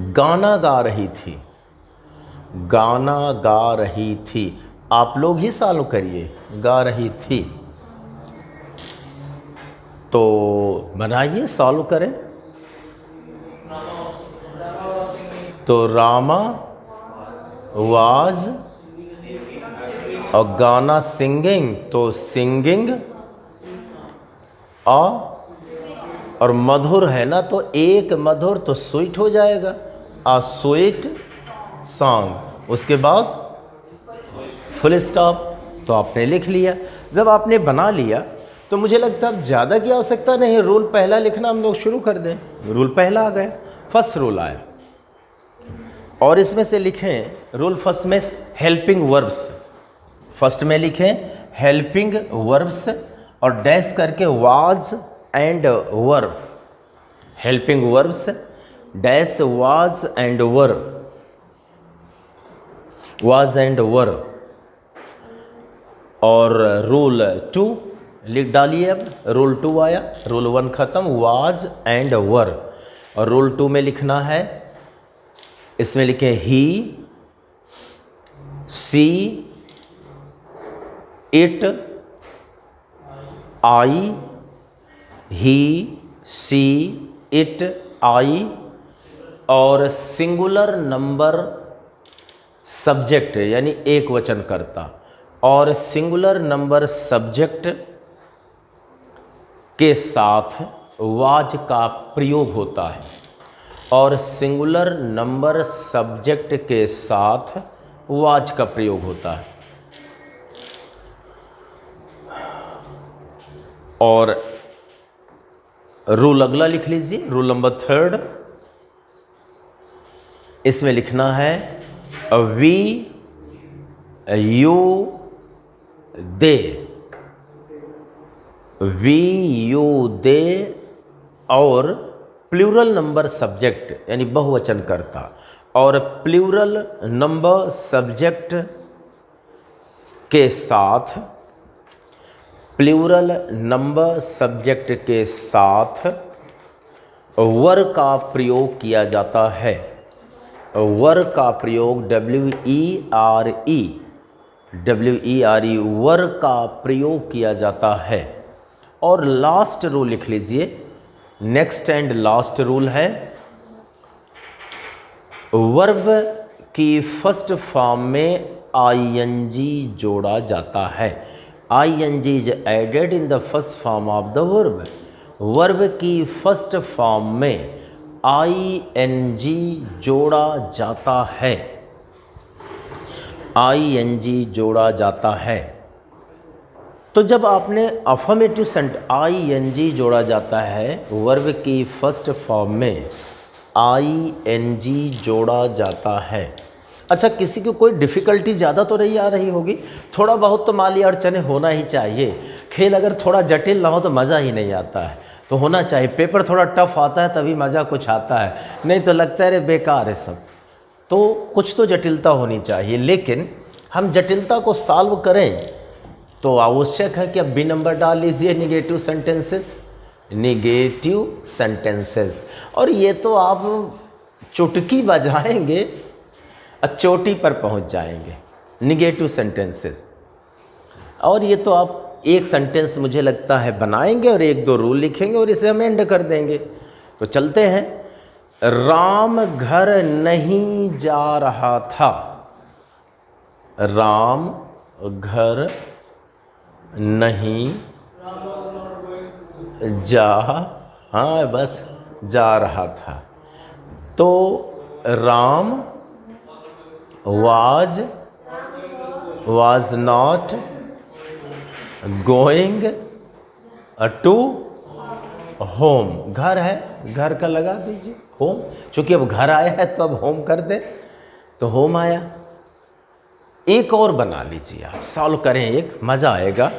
गाना गा रही थी। गाना गा रही थी, आप लोग ही सॉल्व करिए। गा रही थी, तो बनाइए, सॉल्व करें। तो रामा वाज, और गाना सिंगिंग, तो सिंगिंग और मधुर है ना, तो एक मधुर तो स्वीट हो जाएगा, आ स्वीट सॉन्ग। उसके बाद फुल स्टॉप। तो आपने लिख लिया। जब आपने बना लिया तो मुझे लगता है अब ज़्यादा की आवश्यकता नहीं है। रूल पहला लिखना हम लोग शुरू कर दें। रूल पहला आ गया, फर्स्ट रूल आया, और इसमें से लिखें रूल फर्स्ट में हेल्पिंग वर्ब्स। फर्स्ट में लिखें हेल्पिंग वर्ब्स और डैश करके was and verb. Helping verbs dash was and verb, was and verb. और रूल 2 लिख डालिए। अब रूल 2 आया, रूल 1 खत्म, वाज एंड वर्ब। और रूल 2 में लिखना है, इसमें लिखें ही, सी, it, I. He, C, it, आई। और सिंगुलर नंबर सब्जेक्ट यानी एक वचन करता, और सिंगुलर नंबर सब्जेक्ट के साथ वाज का प्रयोग होता है। और सिंगुलर नंबर सब्जेक्ट के साथ वाज का प्रयोग होता है। और रूल अगला लिख लीजिए, रूल नंबर 3। इसमें लिखना है we, you, they. We, you, they और प्लूरल नंबर सब्जेक्ट यानी बहुवचन करता, और प्लूरल नंबर सब्जेक्ट के साथ, प्लूरल नंबर सब्जेक्ट के साथ वर का प्रयोग किया जाता है। वर का प्रयोग WERE वर का प्रयोग किया जाता है। और लास्ट रूल लिख लीजिए, नेक्स्ट एंड लास्ट रूल है, वर्ब की फर्स्ट फॉर्म में ING जोड़ा जाता है। ING is added in the first form of the verb. Verb की फर्स्ट फॉर्म में ING जोड़ा जाता है। ING जोड़ा जाता है। तो जब आपने अफर्मेटिव ING जोड़ा जाता है, वर्ब की फर्स्ट फॉर्म में ING जोड़ा जाता है। अच्छा, किसी को कोई डिफ़िकल्टी ज़्यादा तो नहीं आ रही होगी? थोड़ा बहुत तो माली अड़चने होना ही चाहिए। खेल अगर थोड़ा जटिल ना हो तो मज़ा ही नहीं आता है। तो होना चाहिए, पेपर थोड़ा टफ आता है तभी मज़ा कुछ आता है, नहीं तो लगता है रे बेकार है सब। तो कुछ तो जटिलता होनी चाहिए, लेकिन हम जटिलता को सॉल्व करें तो आवश्यक है कि अब B नंबर डाल लीजिए, निगेटिव सेंटेंसेस। और ये तो आप चुटकी बजाएंगे और चोटी पर पहुंच जाएंगे, निगेटिव सेंटेंसेस। और ये तो आप एक सेंटेंस मुझे लगता है बनाएंगे और 1-2 रूल लिखेंगे और इसे हम एंड कर देंगे। तो चलते हैं। राम घर नहीं जा रहा था। राम घर नहीं जा रहा था। तो Ram was not going to home। घर है, घर का लगा दीजिए होम, चूँकि अब घर आया है तो अब होम कर दे, तो होम आया। एक और बना लीजिए, आप सॉल्व करें, एक मज़ा आएगा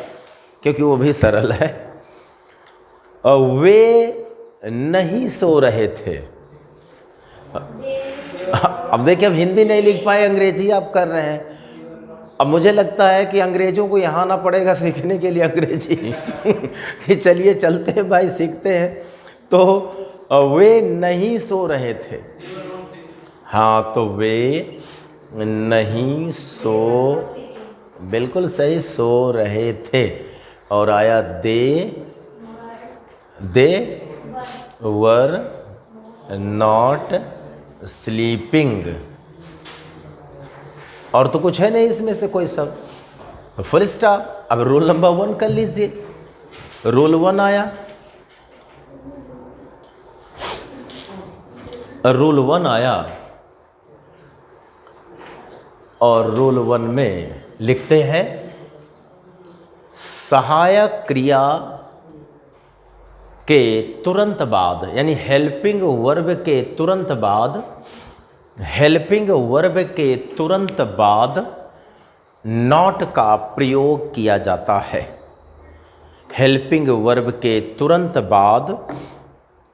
क्योंकि वो भी सरल है। वे नहीं सो रहे थे। अब देखिए, अब हिंदी नहीं लिख पाए, अंग्रेजी आप कर रहे हैं। अब मुझे लगता है कि अंग्रेजों को यहाँ आना पड़ेगा सीखने के लिए अंग्रेजी कि चलिए चलते हैं भाई, सीखते हैं। तो वे नहीं सो रहे थे। हाँ, तो वे नहीं सो, बिल्कुल सही, सो रहे थे। और आया दे वर नॉट स्लीपिंग। और तो कुछ है नहीं इसमें से कोई सब, तो फुल स्टॉप। अब रूल नंबर 1 कर लीजिए। रूल 1 आया, रूल 1 आया, और रूल 1 में लिखते हैं सहायक क्रिया के तुरंत बाद, यानी हेल्पिंग वर्ब के तुरंत बाद, हेल्पिंग वर्ब के तुरंत बाद नॉट का प्रयोग किया जाता है। हेल्पिंग वर्ब के तुरंत बाद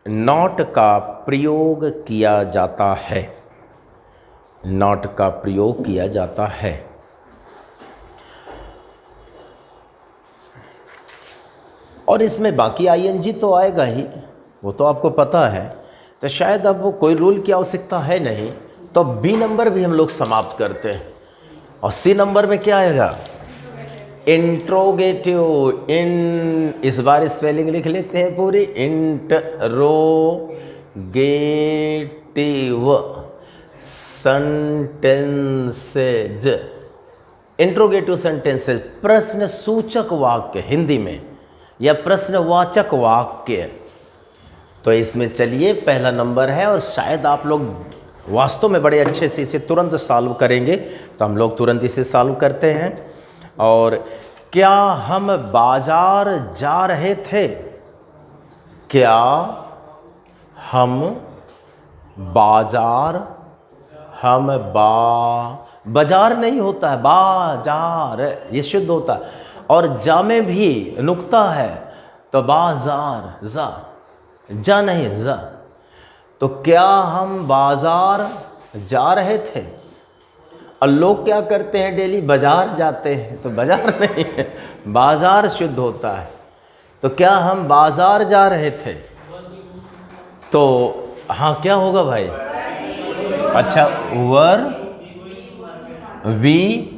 नॉट का प्रयोग किया जाता है। नॉट का प्रयोग किया जाता है। और इसमें बाकी आईएनजी तो आएगा ही, वो तो आपको पता है। तो शायद अब वो कोई रूल की आवश्यकता है नहीं, तो बी नंबर भी हम लोग समाप्त करते हैं। और सी नंबर में क्या आएगा? इंट्रोगेटिव। इन, इस बार स्पेलिंग लिख लेते हैं पूरी, इंट्रोगेटिव सेंटेंसेज। इंट्रोगेटिव सेंटेंसेज प्रश्न सूचक वाक्य हिंदी में, या प्रश्नवाचक वाक्य। तो इसमें चलिए पहला नंबर है, और शायद आप लोग वास्तव में बड़े अच्छे से इसे तुरंत सॉल्व करेंगे, तो हम लोग तुरंत इसे सॉल्व करते हैं। और क्या हम बाजार जा रहे थे? क्या हम बाजार, बाजार नहीं होता है, बाजार ये शुद्ध होता है। और जा में भी नुक्ता है, तो बाजार, जा नहीं, जा। तो क्या हम बाजार जा रहे थे? और लोग क्या करते हैं? डेली बाजार जाते हैं, तो बाजार नहीं है, बाजार शुद्ध होता है। तो क्या हम बाजार जा रहे थे? तो हाँ, क्या होगा भाई? अच्छा, where we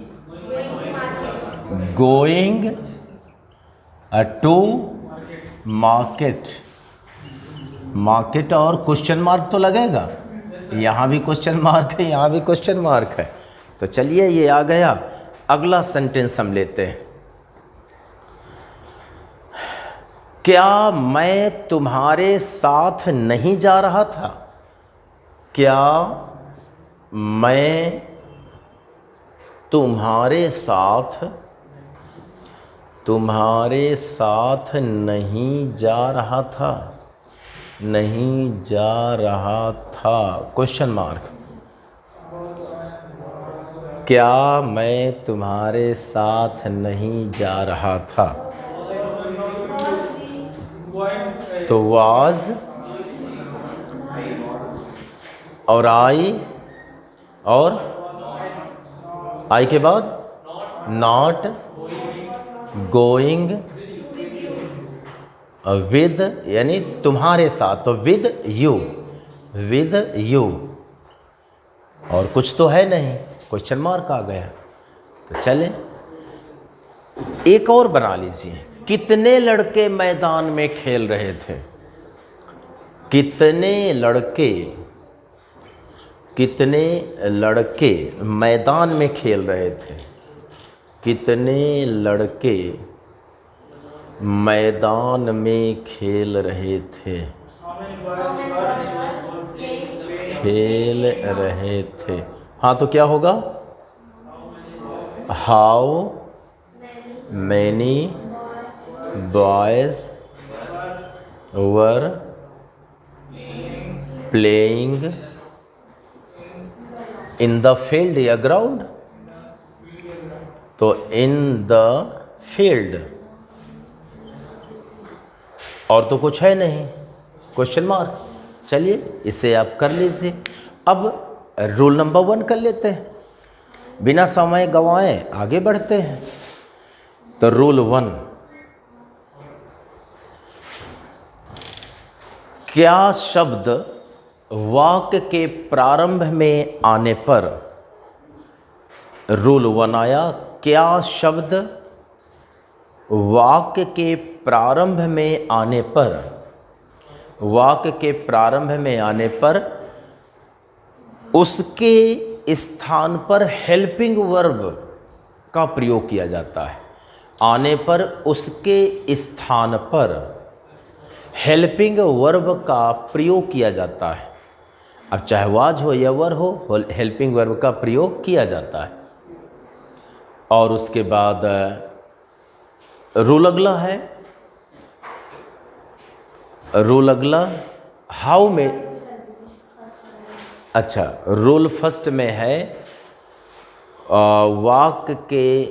going to market. Market और क्वेश्चन मार्क तो लगेगा, यहाँ भी क्वेश्चन मार्क है, यहाँ भी क्वेश्चन मार्क है। तो चलिए, ये आ गया। अगला सेंटेंस हम लेते हैं। क्या मैं तुम्हारे साथ नहीं जा रहा था? क्या मैं तुम्हारे साथ नहीं जा रहा था? नहीं जा रहा था, क्वेश्चन मार्क। क्या मैं तुम्हारे साथ नहीं जा रहा था? तो वाज, और आई, और आई के बाद नॉट गोइंग विद, यानी तुम्हारे साथ, तो विद यू, विद यू। और कुछ तो है नहीं, क्वेश्चन मार्क आ गया। तो चलें एक और बना लीजिए। कितने लड़के मैदान में खेल रहे थे? कितने लड़के मैदान में खेल रहे थे? कितने लड़के मैदान में खेल रहे थे? खेल रहे थे। हाँ, तो क्या होगा? How many boys were playing in the field या ग्राउंड। तो इन द फील्ड, और तो कुछ है नहीं, क्वेश्चन मार्क। चलिए इसे आप कर लीजिए। अब रूल नंबर 1 कर लेते हैं, बिना समय गंवाए आगे बढ़ते हैं। तो रूल 1, क्या शब्द वाक्य के प्रारंभ में आने पर, रूल 1 आया, क्या शब्द वाक्य के प्रारंभ में आने पर, वाक्य के प्रारंभ में आने पर उसके स्थान पर हेल्पिंग वर्ब का प्रयोग किया जाता है। आने पर उसके स्थान पर हेल्पिंग वर्ब का प्रयोग किया जाता है। अब चाहे वाज हो या वर हो, हेल्पिंग वर्ब का प्रयोग किया जाता है। और उसके बाद रूल अगला है, रूल अगला हाउ में, अच्छा रूल फर्स्ट में है वाक्य के,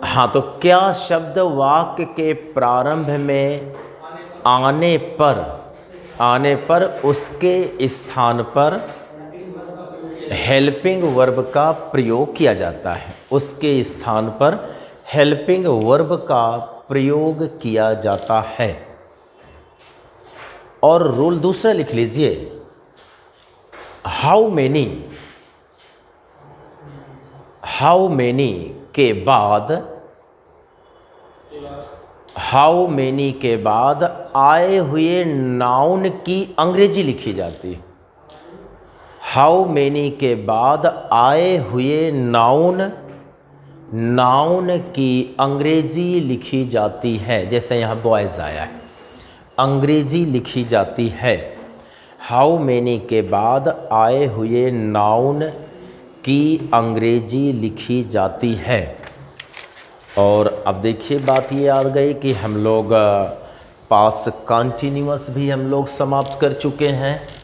हाँ तो क्या शब्द वाक्य के प्रारंभ में आने पर उसके स्थान पर हेल्पिंग वर्ब का प्रयोग किया जाता है, उसके स्थान पर हेल्पिंग वर्ब का प्रयोग किया जाता है। और रूल दूसरा लिख लीजिए, हाउ मेनी के बाद, हाउ मेनी के बाद आए हुए नाउन की अंग्रेजी लिखी जाती है। हाउ मेनी के बाद आए हुए नाउन की अंग्रेजी लिखी जाती है। जैसे यहाँ बॉयज़ आया है, अंग्रेजी लिखी जाती है। हाउ मेनी के बाद आए हुए नाउन की अंग्रेजी लिखी जाती है। और अब देखिए बात ये आ गई कि हम लोग पास्ट कंटिन्यूअस भी हम लोग समाप्त कर चुके हैं।